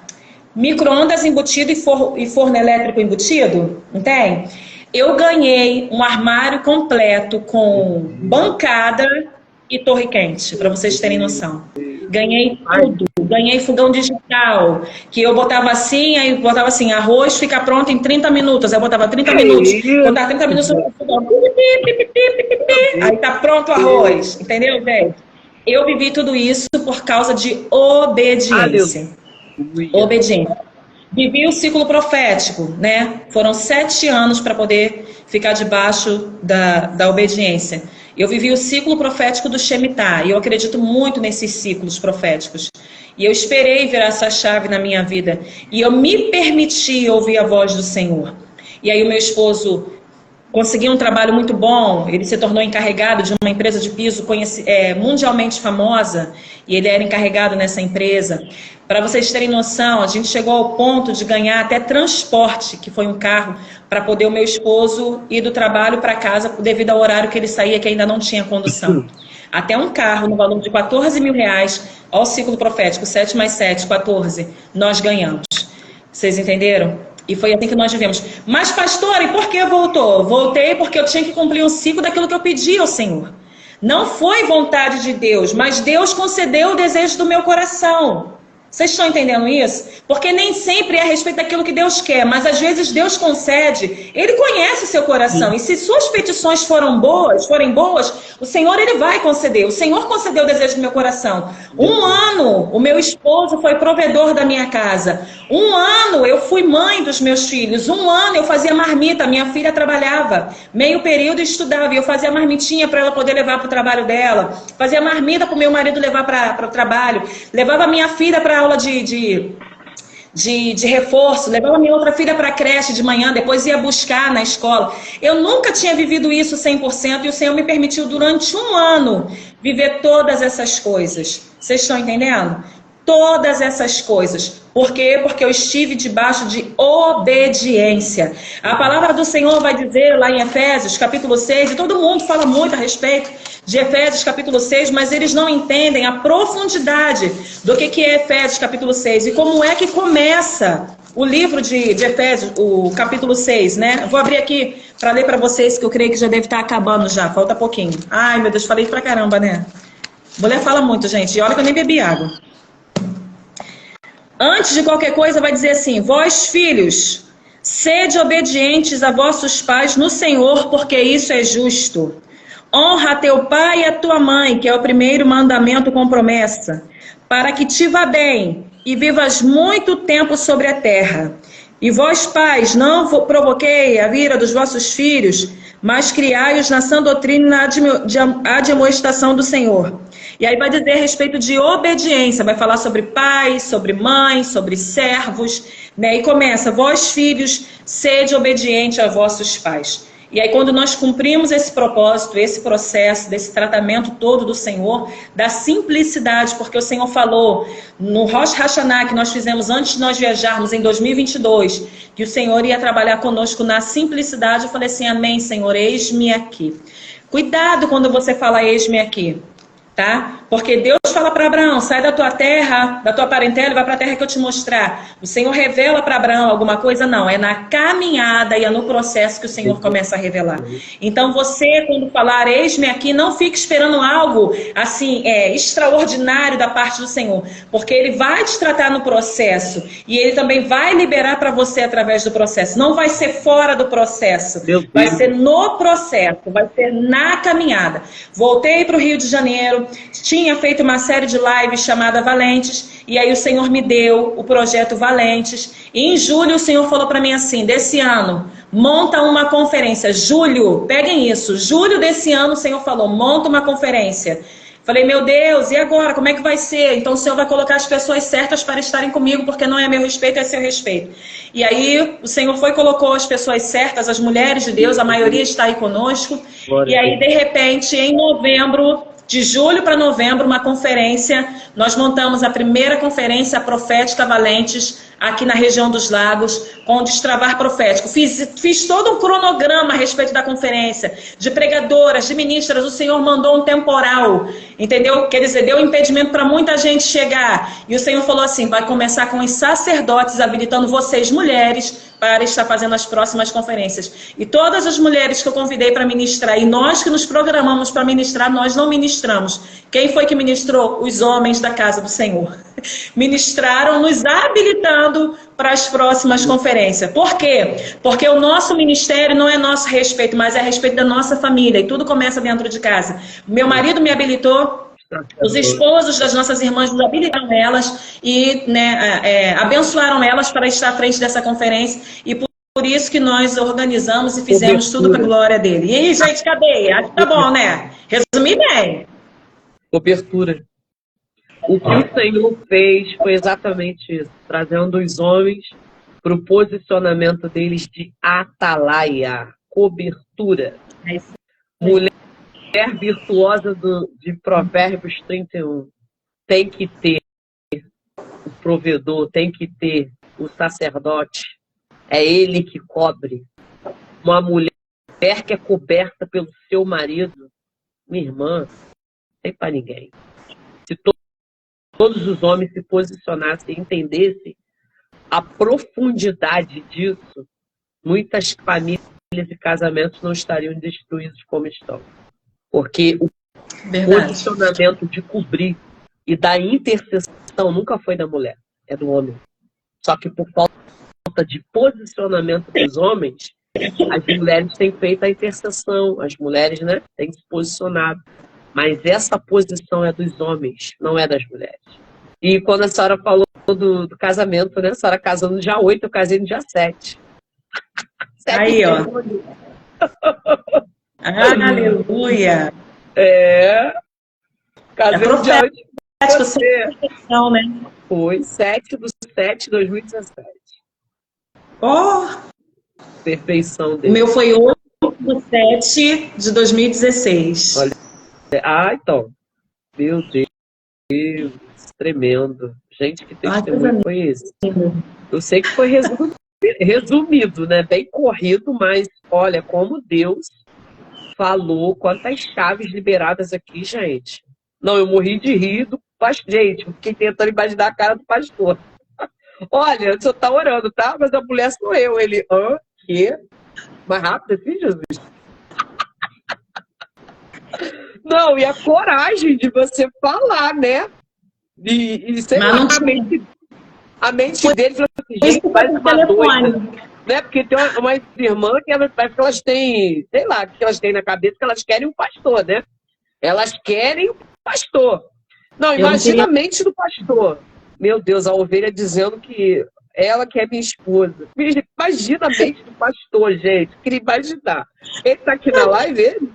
micro-ondas embutido e forno elétrico embutido, não tem? Eu ganhei um armário completo com bancada e torre quente, para vocês terem noção. Ganhei tudo. Ganhei fogão digital, que eu botava assim, aí botava assim, arroz fica pronto em 30 minutos. Aí eu botava 30 minutos, botava 30 minutos no fogão. Aí tá pronto o arroz. Entendeu, gente? Eu vivi tudo isso por causa de obediência. Obediência. Vivi o ciclo profético, né? Foram 7 anos para poder ficar debaixo da obediência. Eu vivi o ciclo profético do Shemitah, e eu acredito muito nesses ciclos proféticos. E eu esperei virar essa chave na minha vida. E eu me permiti ouvir a voz do Senhor. E aí o meu esposo conseguiu um trabalho muito bom, ele se tornou encarregado de uma empresa de piso mundialmente famosa, e ele era encarregado nessa empresa. Para vocês terem noção, a gente chegou ao ponto de ganhar até transporte, que foi um carro, para poder o meu esposo ir do trabalho para casa, devido ao horário que ele saía, que ainda não tinha condução. Até um carro no valor de 14 mil reais, ao ciclo profético, 7 mais 7, 14, nós ganhamos. Vocês entenderam? E foi assim que nós vivemos. Mas, pastora, e por que voltou? Voltei porque eu tinha que cumprir um ciclo daquilo que eu pedi ao Senhor. Não foi vontade de Deus, mas Deus concedeu o desejo do meu coração. Vocês estão entendendo isso? Porque nem sempre é a respeito daquilo que Deus quer, mas às vezes Deus concede. Ele conhece o seu coração. E se suas petições forem boas, o Senhor ele vai conceder. O Senhor concedeu o desejo do meu coração. 1 ano, o meu esposo foi provedor da minha casa. 1 ano, eu fui mãe dos meus filhos. 1 ano, eu fazia marmita. Minha filha trabalhava meio período e estudava. E eu fazia marmitinha para ela poder levar para o trabalho dela. Fazia marmita para o meu marido levar para o trabalho. Levava minha filha para aula de reforço, levava minha outra filha para a creche de manhã, depois ia buscar na escola. Eu nunca tinha vivido isso 100% e o Senhor me permitiu durante 1 ano viver todas essas coisas. Vocês estão entendendo? Todas essas coisas. Por quê? Porque eu estive debaixo de obediência. A palavra do Senhor vai dizer lá em Efésios, capítulo 6, e todo mundo fala muito a respeito de Efésios, capítulo 6, mas eles não entendem a profundidade do que é Efésios, capítulo 6, e como é que começa o livro de Efésios, o capítulo 6, né? Vou abrir aqui para ler para vocês, que eu creio que já deve estar acabando já, falta pouquinho. Ai, meu Deus, falei pra caramba, né? Mulher fala muito, gente, e olha que eu nem bebi água. Antes de qualquer coisa, vai dizer assim: vós, filhos, sede obedientes a vossos pais no Senhor, porque isso é justo. Honra a teu pai e a tua mãe, que é o primeiro mandamento com promessa, para que te vá bem e vivas muito tempo sobre a terra. E vós, pais, não provoquei a ira dos vossos filhos, mas criai-os na sã doutrina e na admoestação do Senhor. E aí vai dizer a respeito de obediência, vai falar sobre pais, sobre mães, sobre servos, né? E começa: vós, filhos, sede obediente a vossos pais. E aí quando nós cumprimos esse propósito, esse processo, desse tratamento todo do Senhor, da simplicidade, porque o Senhor falou no Rosh Hashanah que nós fizemos antes de nós viajarmos em 2022, que o Senhor ia trabalhar conosco na simplicidade. Eu falei assim: amém, Senhor, eis-me aqui. Cuidado quando você fala eis-me aqui, tá? Porque Deus fala para Abraão: sai da tua terra, da tua parentela e vai para a terra que eu te mostrar. O Senhor revela para Abraão alguma coisa? Não, é na caminhada e é no processo que o Senhor começa a revelar. Então você, quando falar eis-me aqui, não fique esperando algo assim extraordinário da parte do Senhor, porque Ele vai te tratar no processo e Ele também vai liberar para você através do processo. Não vai ser fora do processo, vai ser no processo, vai ser na caminhada. Voltei para o Rio de Janeiro, tinha feito uma série de lives chamada Valentes, e aí o Senhor me deu o projeto Valentes, e em julho o Senhor falou para mim assim: desse ano, monta uma conferência. Julho, peguem isso, julho desse ano o Senhor falou: monta uma conferência. Falei: meu Deus, e agora? Como é que vai ser? Então o Senhor vai colocar as pessoas certas para estarem comigo, porque não é meu respeito, é seu respeito. E aí o Senhor foi e colocou as pessoas certas, as mulheres de Deus, a maioria está aí conosco. E aí, de repente, em novembro, de julho para novembro, uma conferência, nós montamos a primeira conferência profética Valentes aqui na região dos Lagos, com o Destravar Profético. Fiz todo um cronograma a respeito da conferência, de pregadoras, de ministras. O Senhor mandou um temporal, entendeu? Quer dizer, deu impedimento para muita gente chegar. E o Senhor falou assim, vai começar com os sacerdotes habilitando vocês, mulheres, para estar fazendo as próximas conferências. E todas as mulheres que eu convidei para ministrar, e nós que nos programamos para ministrar, nós não ministramos. Quem foi que ministrou? Os homens da casa do Senhor. Ministraram, nos habilitando para as próximas conferências. Por quê? Porque o nosso ministério não é nosso respeito, mas é a respeito da nossa família. E tudo começa dentro de casa. Meu marido me habilitou, os esposos das nossas irmãs nos habilitaram elas e abençoaram elas para estar à frente dessa conferência. E por isso que nós organizamos e fizemos tudo para a glória dele. E aí, gente, cadê? Acho que tá bom, né? Resumi bem. Cobertura. O que o Senhor fez foi exatamente isso, trazendo os homens para o posicionamento deles de atalaia, cobertura. Mulher virtuosa de Provérbios 31 tem que ter o provedor, tem que ter o sacerdote. É ele que cobre. Uma mulher que é coberta pelo seu marido, minha irmã, não tem para ninguém. Se todos os homens se posicionassem e entendessem a profundidade disso, muitas famílias e casamentos não estariam destruídos como estão. Porque o posicionamento de cobrir e da intercessão nunca foi da mulher, é do homem. Só que por falta de posicionamento dos homens, as mulheres têm feito a intercessão, as mulheres, né, têm se posicionado. Mas essa posição é dos homens, não é das mulheres. E quando a senhora falou do casamento, né? A senhora casou no dia 8, eu casei no dia 7. Aí, ó. Aleluia. Casei no dia 8. Perfeição, né? Foi 7/7/2017. Oh! Perfeição dele. O meu foi 8/7/2016. Olha. Então. Meu Deus, tremendo. Gente, que testemunho foi esse? Eu sei que foi resumido, né? Bem corrido, mas olha como Deus falou, quantas chaves liberadas aqui, gente. Não, eu morri de rir do pastor. Gente, eu fiquei tentando imaginar a cara do pastor. Olha, o senhor tá orando, tá? Mas a mulher sou eu. Ele, quê? Mais rápido assim, Jesus? Não, e a coragem de você falar, né? E sei lá, a mente dele falou assim, gente, faz uma doida. Né? Porque tem uma irmã que elas têm, sei lá, que elas têm na cabeça que elas querem um pastor, né? Elas querem um pastor. Não, imagina a mente do pastor. Meu Deus, a ovelha dizendo que ela que é minha esposa. Imagina a mente do pastor, gente. Queria imaginar. Ele tá aqui na live, ele?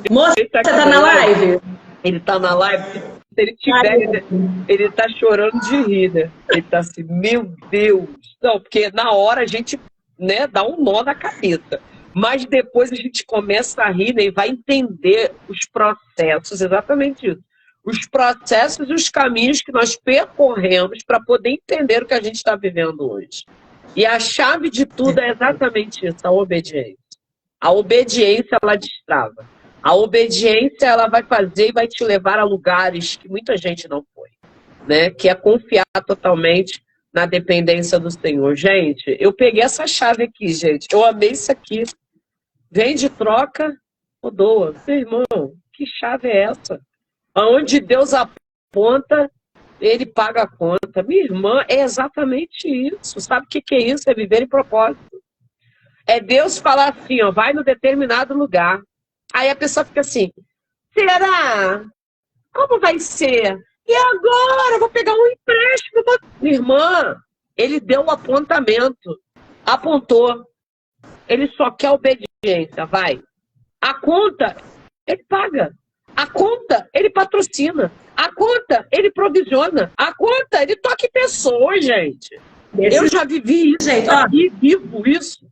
Moça, você tá na live? Ele tá na live. Se ele tiver, ele tá chorando de rir, né? Ele tá assim, meu Deus. Não, porque na hora a gente, né, dá um nó na cabeça. Mas depois a gente começa a rir, né, e vai entender os processos, exatamente isso. Os processos e os caminhos que nós percorremos para poder entender o que a gente está vivendo hoje. E a chave de tudo é exatamente isso, a obediência. A obediência, ela destrava. A obediência, ela vai fazer e vai te levar a lugares que muita gente não foi, né? Que é confiar totalmente na dependência do Senhor. Gente, eu peguei essa chave aqui, gente. Eu amei isso aqui. Vende, troca, ou doa. Meu irmão, que chave é essa? Aonde Deus aponta, Ele paga a conta. Minha irmã, é exatamente isso. Sabe o que é isso? É viver em propósito. É Deus falar assim, ó, vai no determinado lugar. Aí a pessoa fica assim, será? Como vai ser? E agora? Eu vou pegar um empréstimo. Minha irmã, ele deu o apontamento. Apontou. Ele só quer obediência, vai. A conta, ele paga. A conta, ele patrocina. A conta, ele provisiona. A conta, ele toca em pessoas, gente. Eu já vivi isso, gente, vivo isso.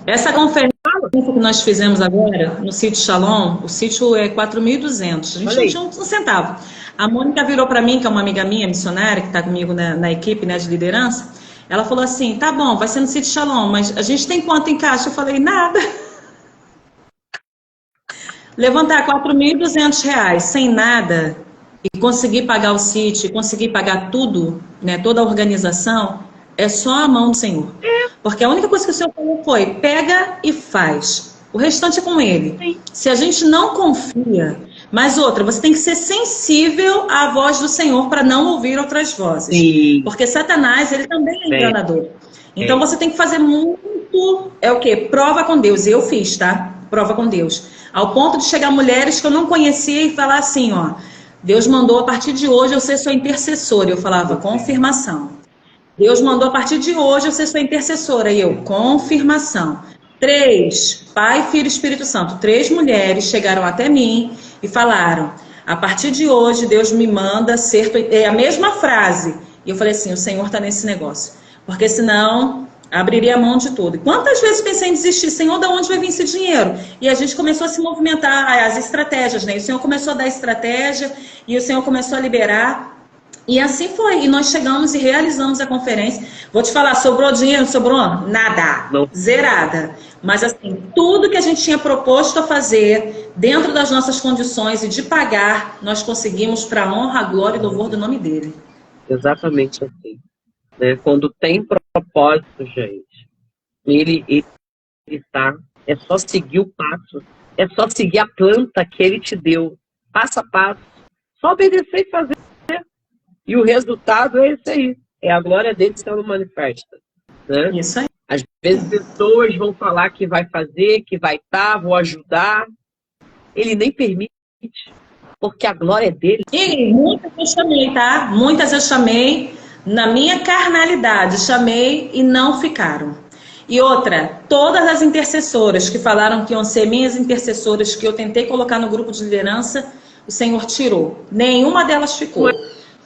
Essa conferência que nós fizemos agora, no sítio Shalom, o sítio é 4.200, a gente não tinha um centavo. A Mônica virou para mim, que é uma amiga minha, missionária, que está comigo na equipe, né, de liderança. Ela falou assim, tá bom, vai ser no Sítio Shalom, mas a gente tem quanto em caixa? Eu falei, nada. Levantar R$ 4.200 sem nada e conseguir pagar o sítio, conseguir pagar tudo, né, toda a organização, é só a mão do Senhor. Porque a única coisa que o Senhor falou foi, pega e faz. O restante é com Ele. Sim. Se a gente não confia, mas outra, você tem que ser sensível à voz do Senhor para não ouvir outras vozes. Sim. Porque Satanás, ele também é enganador. Então você tem que fazer muito, o quê? Prova com Deus. Eu fiz, tá? Prova com Deus. Ao ponto de chegar mulheres que eu não conhecia e falar assim, ó, Deus mandou a partir de hoje eu ser sua intercessora. Eu falava, confirmação. Deus mandou a partir de hoje eu ser sua intercessora. E eu, confirmação. 3, Pai, Filho e Espírito Santo. 3 mulheres chegaram até mim e falaram, a partir de hoje Deus me manda ser... É a mesma frase. E eu falei assim, o Senhor está nesse negócio. Porque senão abriria a mão de tudo. Quantas vezes pensei em desistir? Senhor, de onde vai vir esse dinheiro? E a gente começou a se movimentar, as estratégias, né? O Senhor começou a dar estratégia e o Senhor começou a liberar. E assim foi. E nós chegamos e realizamos a conferência. Vou te falar, sobrou dinheiro? Sobrou? Nada. Não. Zerada. Mas assim, tudo que a gente tinha proposto a fazer, dentro das nossas condições e de pagar, nós conseguimos para a honra, a glória e louvor do nome dele. Exatamente assim. Né? Quando tem propósito, gente, ele tá, é só seguir o passo, é só seguir a planta que ele te deu, passo a passo, só obedecer e fazer. E o resultado é esse aí, é a glória dele sendo manifesta. Né? Isso aí. Às vezes pessoas vão falar que vai fazer, que vai estar, vou ajudar. Ele nem permite, porque a glória é dele. E muitas eu chamei, tá? Muitas eu chamei na minha carnalidade, chamei e não ficaram. E outra, todas as intercessoras que falaram que iam ser minhas intercessoras, que eu tentei colocar no grupo de liderança, o Senhor tirou. Nenhuma delas ficou.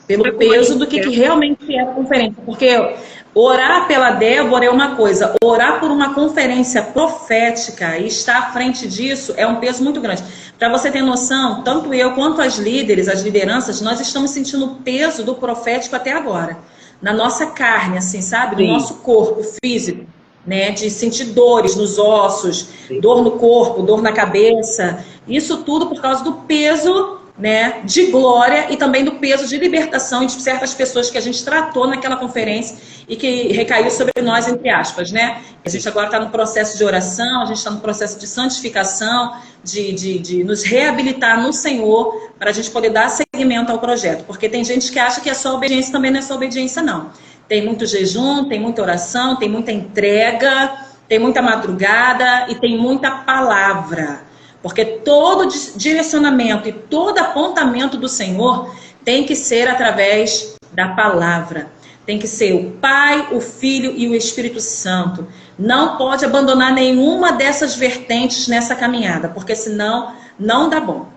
Pelo peso do que realmente era a conferência. Porque orar pela Débora é uma coisa, orar por uma conferência profética e estar à frente disso é um peso muito grande. Para você ter noção, tanto eu quanto as líderes, as lideranças, nós estamos sentindo o peso do profético até agora. Na nossa carne, assim, sabe? No nosso corpo físico, né? De sentir dores nos ossos, dor no corpo, dor na cabeça. Isso tudo por causa do peso, né, de glória e também do peso de libertação de certas pessoas que a gente tratou naquela conferência e que recaiu sobre nós, entre aspas, né? A gente agora está no processo de oração, a gente está no processo de santificação, de nos reabilitar no Senhor para a gente poder dar seguimento ao projeto. Porque tem gente que acha que é só obediência, também não é só obediência, não. Tem muito jejum, tem muita oração, tem muita entrega, tem muita madrugada e tem muita palavra. Porque todo direcionamento e todo apontamento do Senhor tem que ser através da palavra. Tem que ser o Pai, o Filho e o Espírito Santo. Não pode abandonar nenhuma dessas vertentes nessa caminhada, porque senão não dá bom.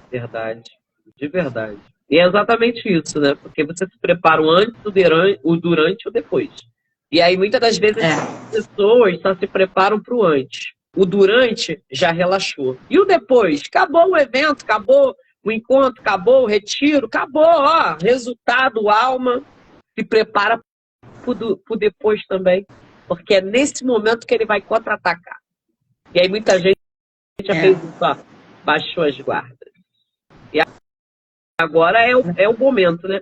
Verdade, de verdade. E é exatamente isso, né? Porque você se prepara o antes, o durante e o depois. E aí, muitas das vezes, as pessoas só se preparam para o antes. O durante já relaxou. E o depois? Acabou o evento, acabou o encontro, acabou o retiro, acabou, ó, resultado, alma. Se prepara para o depois também. Porque é nesse momento que ele vai contra-atacar. E aí muita gente já fez isso, ó, baixou as guardas. E agora é o momento, né?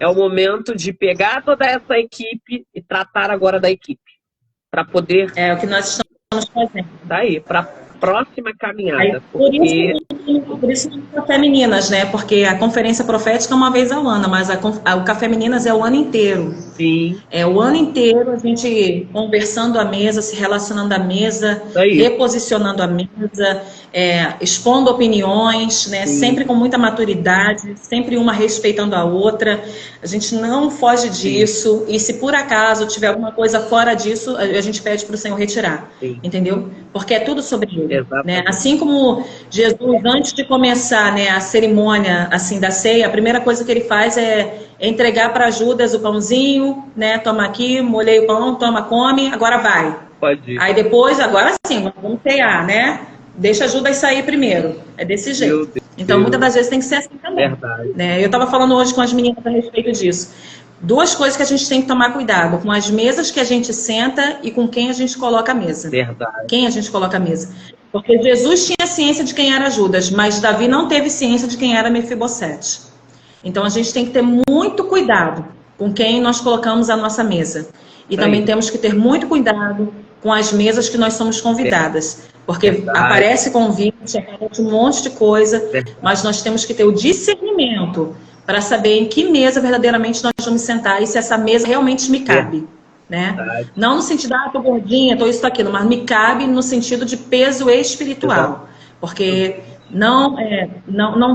É o momento de pegar toda essa equipe e tratar agora da equipe. Para poder... É o que nós estamos fazendo. Daí, para a próxima caminhada. Aí, por isso o Café Meninas, né? Porque a conferência profética é uma vez ao ano, mas o Café Meninas é o ano inteiro. Sim. É o ano inteiro a gente conversando à mesa, se relacionando à mesa, reposicionando a mesa, expondo opiniões, né? Sempre com muita maturidade, sempre uma respeitando a outra. A gente não foge disso. E se por acaso tiver alguma coisa fora disso, a gente pede para o Senhor retirar. Sim. Entendeu? Porque é tudo sobre ele. Né? Exatamente. Assim como Jesus, antes de começar, né, a cerimônia assim, da ceia, a primeira coisa que ele faz é entregar para Judas o pãozinho, né? Toma aqui, molhei o pão, toma, come, agora vai. Pode ir. Aí depois, agora sim, vamos ceiar, né? deixa Judas sair primeiro. É desse Meu jeito. Deus. Então, muitas das vezes tem que ser assim também. Verdade. Né? Eu estava falando hoje com as meninas a respeito disso. Duas coisas que a gente tem que tomar cuidado: com as mesas que a gente senta e com quem a gente coloca a mesa. Verdade. Quem a gente coloca a mesa. Porque Jesus tinha ciência de quem era Judas, mas Davi não teve ciência de quem era Mefibosete. Então, a gente tem que ter muito cuidado com quem nós colocamos a nossa mesa. E também temos que ter muito cuidado com as mesas que nós somos convidadas. Porque aparece convite, aparece um monte de coisa, mas nós temos que ter o discernimento para saber em que mesa verdadeiramente nós vamos sentar e se essa mesa realmente me cabe. Né? Não no sentido, tô gordinha, tô isso, tô aquilo, mas me cabe no sentido de peso espiritual. Porque não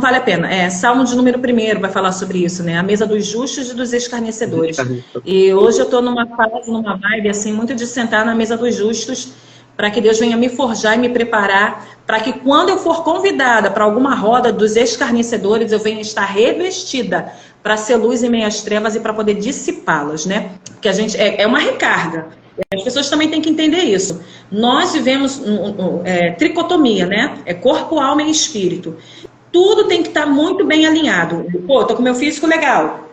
vale a pena. Salmo de número 1 vai falar sobre isso, né? A mesa dos justos e dos escarnecedores. E hoje eu estou numa fase, numa vibe, assim, muito de sentar na mesa dos justos, para que Deus venha me forjar e me preparar, para que quando eu for convidada para alguma roda dos escarnecedores, eu venha estar revestida para ser luz em meias trevas e para poder dissipá-las, né? Porque a gente é uma recarga. As pessoas também têm que entender isso. Nós vivemos tricotomia, né? É corpo, alma e espírito. Tudo tem que estar muito bem alinhado. Pô, tô com meu físico legal.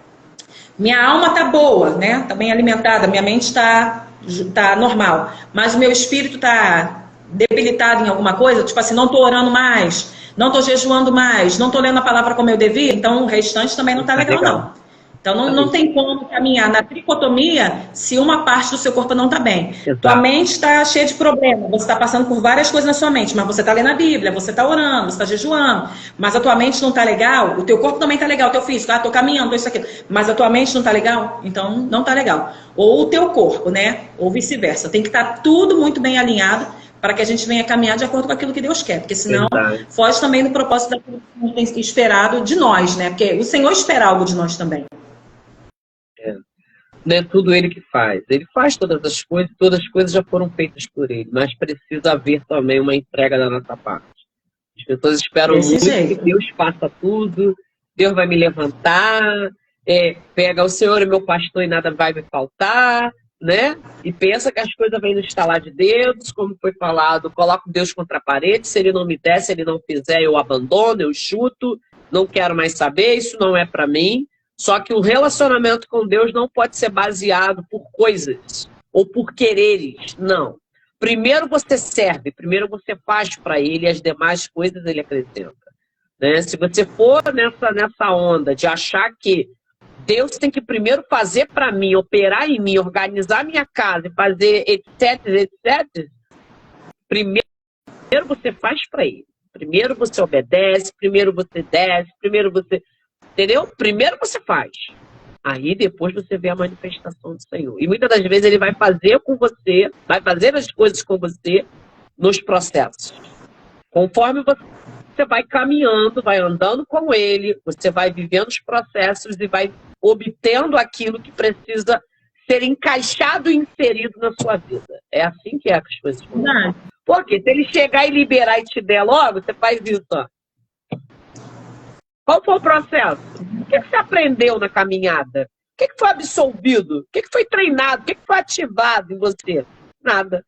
Minha alma tá boa, né? Tá bem alimentada. Minha mente tá normal. Mas o meu espírito tá debilitado em alguma coisa. Tipo assim, não tô orando mais. Não tô jejuando mais. Não tô lendo a palavra como eu devia. Então o restante também não tá legal, não. Então, não tem como caminhar na tricotomia se uma parte do seu corpo não está bem. Exato. Tua mente está cheia de problemas, você está passando por várias coisas na sua mente, mas você está lendo a Bíblia, você está orando, você está jejuando, mas a tua mente não está legal, o teu corpo também está legal, o teu físico, estou caminhando, estou isso aqui, mas a tua mente não está legal, então não está legal. Ou o teu corpo, né? Ou vice-versa. Tem que estar tudo muito bem alinhado para que a gente venha caminhar de acordo com aquilo que Deus quer, porque senão foge também do propósito daquilo que a gente tem esperado de nós, né? Porque o Senhor espera algo de nós também. Não é tudo ele que faz. Ele faz todas as coisas já foram feitas por ele, mas precisa haver também uma entrega da nossa parte. As pessoas esperam muito que Deus faça tudo, Deus vai me levantar, pega o Senhor é meu pastor e nada vai me faltar, né? E pensa que as coisas vêm no estalar de dedos, como foi falado, coloco Deus contra a parede, se ele não me der, se ele não fizer, eu abandono, eu chuto, não quero mais saber, isso não é para mim. Só que o relacionamento com Deus não pode ser baseado por coisas ou por quereres, não. Primeiro você serve, primeiro você faz para ele e as demais coisas ele acrescenta. Né? Se você for nessa onda de achar que Deus tem que primeiro fazer para mim, operar em mim, organizar minha casa e fazer etc, etc, primeiro você faz para ele. Primeiro você obedece, primeiro você desce, primeiro você... Entendeu? Primeiro você faz. Aí depois você vê a manifestação do Senhor. E muitas das vezes ele vai fazer com você, vai fazer as coisas com você nos processos. Conforme você vai caminhando, vai andando com ele, você vai vivendo os processos e vai obtendo aquilo que precisa ser encaixado e inserido na sua vida. É assim que as coisas funcionam. Porque se ele chegar e liberar e te der logo, você faz isso, ó. Qual foi o processo? O que você aprendeu na caminhada? O que foi absolvido? O que foi treinado? O que foi ativado em você? Nada.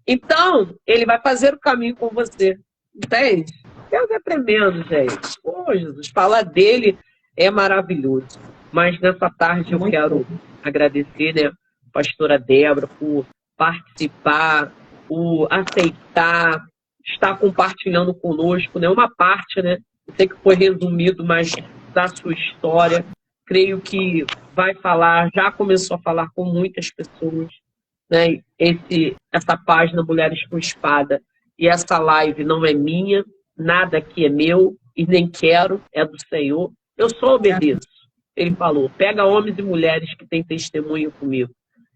Então, ele vai fazer o caminho com você. Entende? Deus é tremendo, gente. Pô, Jesus, falar dele é maravilhoso. Mas nessa tarde eu quero agradecer, né, a pastora Débora, por participar, por aceitar, estar compartilhando conosco, né, uma parte, né? Eu sei que foi resumido, mas da sua história, creio que vai falar, já começou a falar com muitas pessoas, né? Essa página Mulheres com Espada e essa live não é minha, nada aqui é meu e nem quero, é do Senhor. Eu só obedeço. Ele falou, pega homens e mulheres que têm testemunho comigo,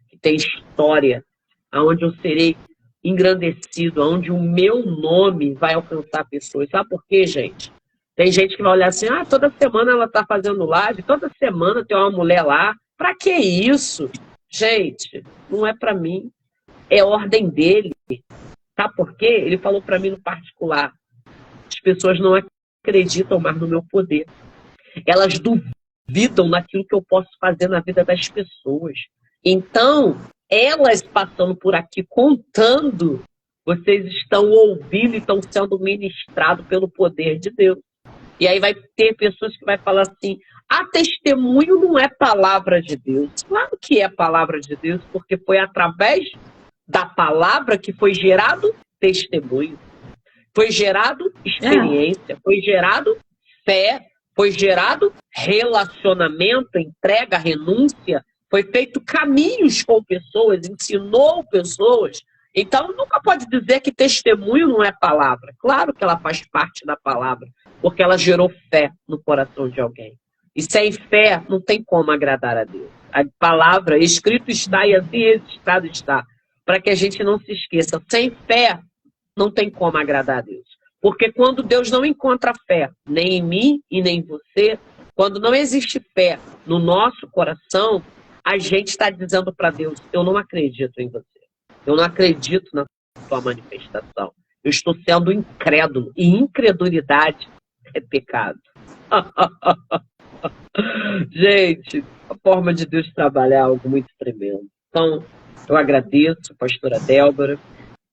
que têm história, aonde eu serei engrandecido, aonde o meu nome vai alcançar pessoas. Sabe por quê, gente? Tem gente que vai olhar assim, toda semana ela está fazendo live, toda semana tem uma mulher lá. Pra que isso? Gente, não é pra mim. É ordem dele. Sabe por quê? Ele falou pra mim no particular. As pessoas não acreditam mais no meu poder. Elas duvidam naquilo que eu posso fazer na vida das pessoas. Então, elas passando por aqui contando vocês estão ouvindo e estão sendo ministrados pelo poder de Deus. E aí vai ter pessoas que vai falar assim, testemunho não é palavra de Deus. Claro que é palavra de Deus, porque foi através da palavra que foi gerado testemunho, foi gerado experiência, foi gerado fé, foi gerado relacionamento, entrega, renúncia, foi feito caminhos com pessoas, ensinou pessoas. Então, nunca pode dizer que testemunho não é palavra. Claro que ela faz parte da palavra, porque ela gerou fé no coração de alguém. E sem fé, não tem como agradar a Deus. A palavra, escrito está e assim registrado está, para que a gente não se esqueça. Sem fé, não tem como agradar a Deus. Porque quando Deus não encontra fé, nem em mim e nem em você, quando não existe fé no nosso coração, a gente está dizendo para Deus, eu não acredito em você. Eu não acredito na sua manifestação. Eu estou sendo incrédulo. E incredulidade é pecado. Gente, a forma de Deus trabalhar é algo muito tremendo. Então, eu agradeço, pastora Débora,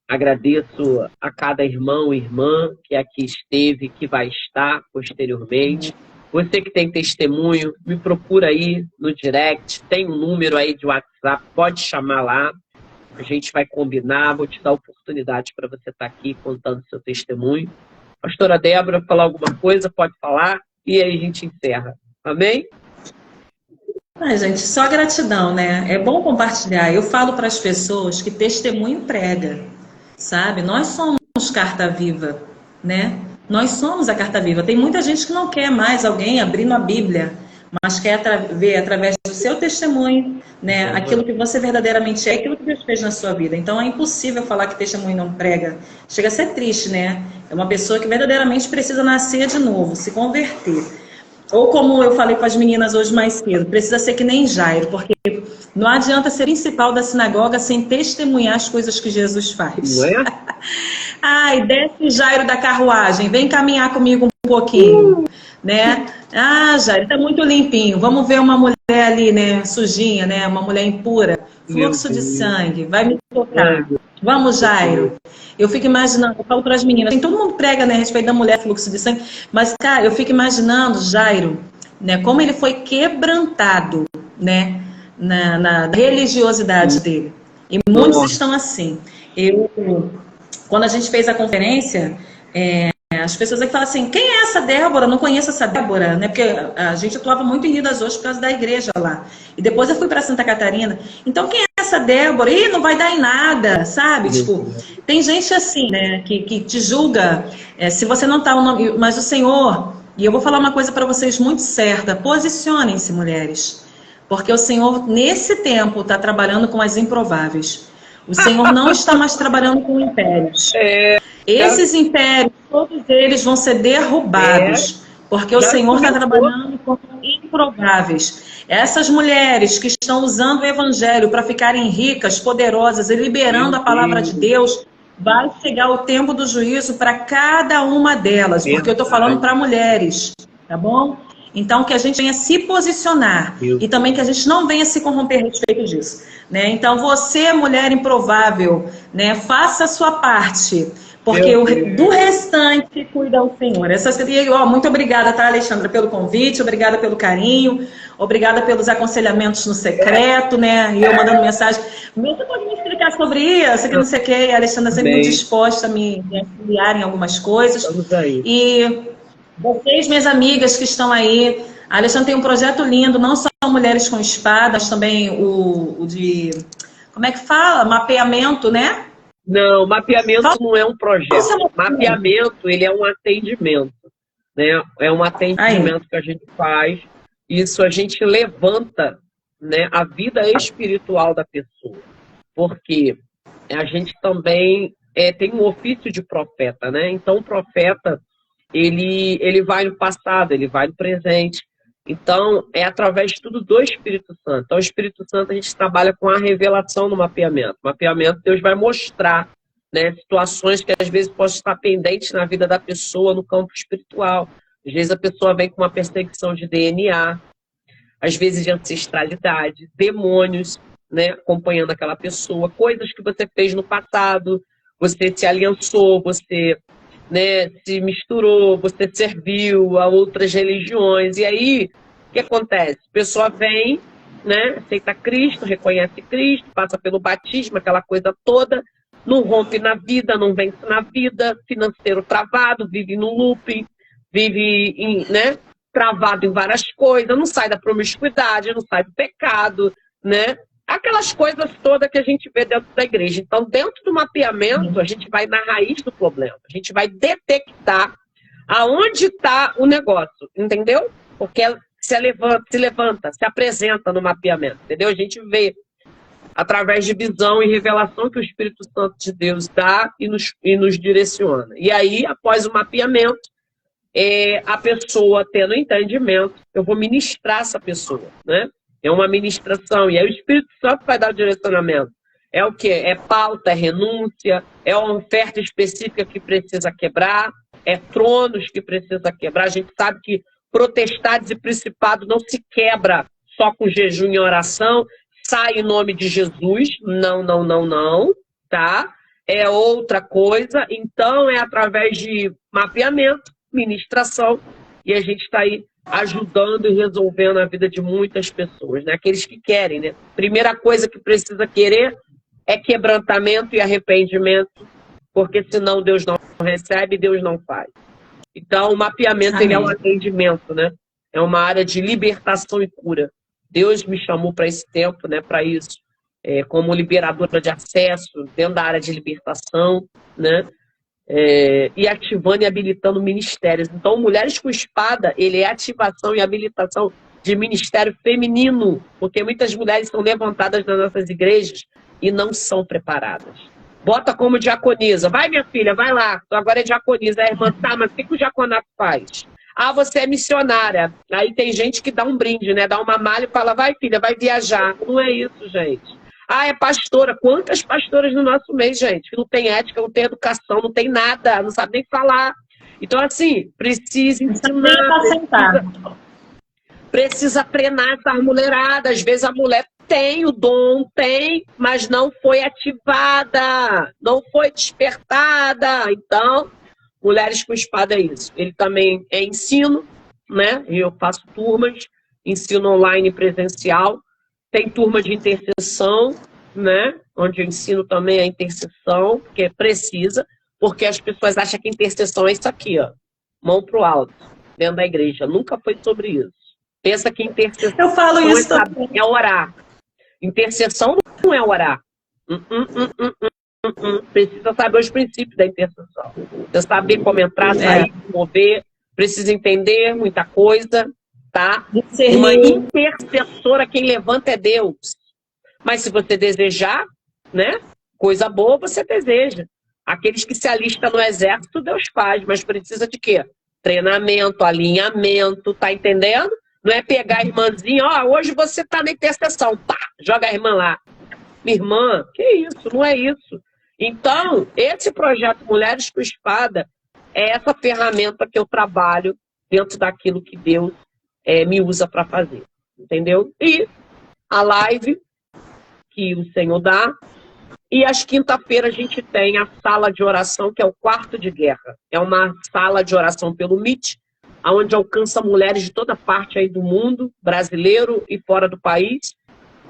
agradeço a cada irmão e irmã que aqui esteve, que vai estar posteriormente. Você que tem testemunho, me procura aí no direct, tem um número aí de WhatsApp, pode chamar lá. A gente vai combinar, vou te dar oportunidade para você estar aqui contando seu testemunho. Pastora Débora, falar alguma coisa, pode falar, e aí a gente encerra. Amém? Gente, só gratidão, né? É bom compartilhar. Eu falo para as pessoas que testemunho prega, sabe? Nós somos carta viva, né? Nós somos a carta viva. Tem muita gente que não quer mais alguém abrindo a Bíblia, mas quer ver através do seu testemunho, né? Aquilo que você verdadeiramente é, aquilo que Deus fez na sua vida. Então é impossível falar que testemunho não prega. Chega a ser triste, né? É uma pessoa que verdadeiramente precisa nascer de novo, se converter. Ou como eu falei com as meninas hoje mais cedo, precisa ser que nem Jairo, porque não adianta ser principal da sinagoga sem testemunhar as coisas que Jesus faz. Não é? Ai, desce Jairo da carruagem, vem caminhar comigo um pouquinho, né? Jairo, tá muito limpinho, vamos ver uma mulher ali, né, sujinha, né, uma mulher impura, fluxo de sangue, vai me tocar. Vamos, Jairo. Eu fico imaginando, eu falo para as meninas, assim, todo mundo prega, né, a respeito da mulher, fluxo de sangue, mas, cara, eu fico imaginando Jairo, né, como ele foi quebrantado, né, na religiosidade dele. E muitos estão assim. Quando a gente fez a conferência, as pessoas aqui falam assim, quem é essa Débora? Não conheço essa Débora, né? Porque a gente atuava muito em Rio das Ostras por causa da igreja lá. E depois eu fui para Santa Catarina. Então, quem é essa Débora? Ih, não vai dar em nada, sabe? Tipo, tem gente assim, né? Que te julga se você não tá o nome. Mas o Senhor, e eu vou falar uma coisa para vocês muito certa, posicionem-se, mulheres. Porque o Senhor, nesse tempo, está trabalhando com as improváveis. O Senhor não está mais trabalhando com impérios. Esses impérios, todos eles vão ser derrubados, porque o Senhor está trabalhando com improváveis. Essas mulheres que estão usando o evangelho para ficarem ricas, poderosas e liberando a palavra de Deus, vai chegar o tempo do juízo para cada uma delas, porque eu estou falando para mulheres, tá bom? Então, que a gente venha se posicionar e também que a gente não venha se corromper a respeito disso, né? Então, você, mulher improvável, né, faça a sua parte, porque do restante cuida o Senhor. Muito obrigada, tá, Alexandra, pelo convite, obrigada pelo carinho, obrigada pelos aconselhamentos no secreto, né? E eu mandando mensagem. Você pode me explicar sobre isso, que não sei o quê. A Alexandra sempre muito disposta a me auxiliar em algumas coisas. Estamos aí. E vocês, minhas amigas que estão aí, a Alexandra tem um projeto lindo, não só Mulheres com Espadas, também o de, como é que fala? Mapeamento, né? Não, mapeamento não é um projeto. Mapeamento, ele é um atendimento, né? É um atendimento que a gente faz. Isso a gente levanta, né, a vida espiritual da pessoa. Porque a gente também tem um ofício de profeta, né? Então, o profeta, ele vai no passado, ele vai no presente. Então, é através de tudo do Espírito Santo. Então, o Espírito Santo, a gente trabalha com a revelação no mapeamento. Mapeamento, Deus vai mostrar, né, situações que às vezes possam estar pendentes na vida da pessoa no campo espiritual. Às vezes a pessoa vem com uma perseguição de DNA, às vezes de ancestralidade, demônios, né, acompanhando aquela pessoa, coisas que você fez no passado, você se aliançou, você, né, se misturou, você serviu a outras religiões. E aí, o que acontece? A pessoa vem, né, aceita Cristo, reconhece Cristo, passa pelo batismo, aquela coisa toda, não rompe na vida, não vence na vida, financeiro travado, vive no looping, vive né, travado em várias coisas, não sai da promiscuidade, não sai do pecado, né? Aquelas coisas todas que a gente vê dentro da igreja. Então, dentro do mapeamento, a gente vai na raiz do problema, a gente vai detectar aonde está o negócio, entendeu? Porque se levanta, se apresenta no mapeamento, entendeu? A gente vê através de visão e revelação que o Espírito Santo de Deus dá e nos direciona. E aí, após o mapeamento, a pessoa tendo entendimento, eu vou ministrar essa pessoa, né? É uma ministração, e aí o Espírito Santo vai dar o direcionamento. É o quê? É pauta, é renúncia, é uma oferta específica que precisa quebrar, é tronos que precisa quebrar. A gente sabe que potestades e principados não se quebra só com jejum e oração, sai em nome de Jesus, não, tá? É outra coisa, então é através de mapeamento, ministração, e a gente está aí ajudando e resolvendo a vida de muitas pessoas, né? Aqueles que querem, né? Primeira coisa que precisa querer é quebrantamento e arrependimento, porque senão Deus não recebe, Deus não faz. Então, o mapeamento ele é um atendimento, né? É uma área de libertação e cura. Deus me chamou para esse tempo, né? Para isso, como liberadora de acesso dentro da área de libertação, né? E ativando e habilitando ministérios. Então, Mulheres com Espada, ele é ativação e habilitação de ministério feminino, porque muitas mulheres são levantadas nas nossas igrejas e não são preparadas. Bota como diaconisa. Vai, minha filha, vai lá. Tu agora é diaconisa. A irmã, tá, mas o que o diaconato faz? Ah, você é missionária. Aí tem gente que dá um brinde, né? Dá uma malha e fala, vai, filha, vai viajar. Não é isso, gente. Ah, é pastora. Quantas pastoras no nosso meio, gente? Que não tem ética, não tem educação, não tem nada, não sabe nem falar. Então, assim, precisa ensinar. Precisa treinar essa mulherada. Às vezes a mulher tem o dom, mas não foi ativada, não foi despertada. Então, Mulheres com Espada é isso. Ele também é ensino, né? Eu faço turmas, ensino online e presencial. Tem turma de intercessão, né? Onde eu ensino também a intercessão, porque precisa, porque as pessoas acham que intercessão é isso aqui, ó, mão pro alto, dentro da igreja. Nunca foi sobre isso. Pensa que intercessão eu falo isso também. É orar. Intercessão não é orar. Precisa saber os princípios da intercessão. Precisa saber como entrar, sair, mover. Precisa entender muita coisa, tá? Uma intercessora, quem levanta é Deus. Mas se você desejar, né? Coisa boa você deseja. Aqueles que se alistam no exército, Deus faz. Mas precisa de quê? Treinamento, alinhamento, tá entendendo? Não é pegar a irmãzinha, ó, hoje você tá na intercessão, pá, joga a irmã lá. Minha irmã, que isso? Não é isso. Então, esse projeto Mulheres com Espada é essa ferramenta que eu trabalho dentro daquilo que Deus me usa para fazer, entendeu? E a live que o Senhor dá, e às quinta-feiras a gente tem a sala de oração, que é o quarto de guerra. É uma sala de oração pelo Meet, onde alcança mulheres de toda parte aí do mundo, brasileiro e fora do país,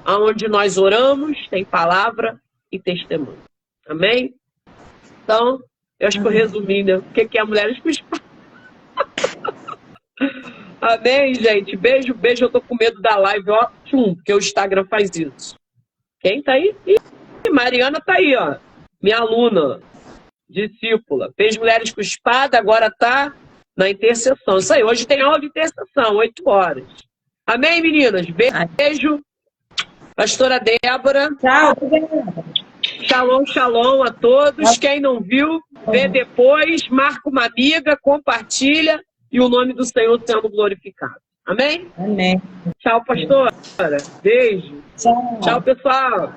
onde nós oramos, tem palavra e testemunho. Amém? Então, eu acho que eu resumi, né? O que é Mulheres com Espada? Amém, gente? Beijo, beijo. Eu tô com medo da live, ó. Porque o Instagram faz isso. Quem tá aí? Ih, Mariana tá aí, ó. Minha aluna, discípula. Fez Mulheres com Espada, agora tá na intercessão. Isso aí, hoje tem aula de intercessão, 8 horas. Amém, meninas? Beijo. Pastora Débora. Tchau. Shalom, shalom a todos. Quem não viu, vê depois, marca uma amiga, compartilha e o nome do Senhor sendo glorificado. Amém? Amém. Tchau, pastora. Beijo. Tchau. Tchau, pessoal.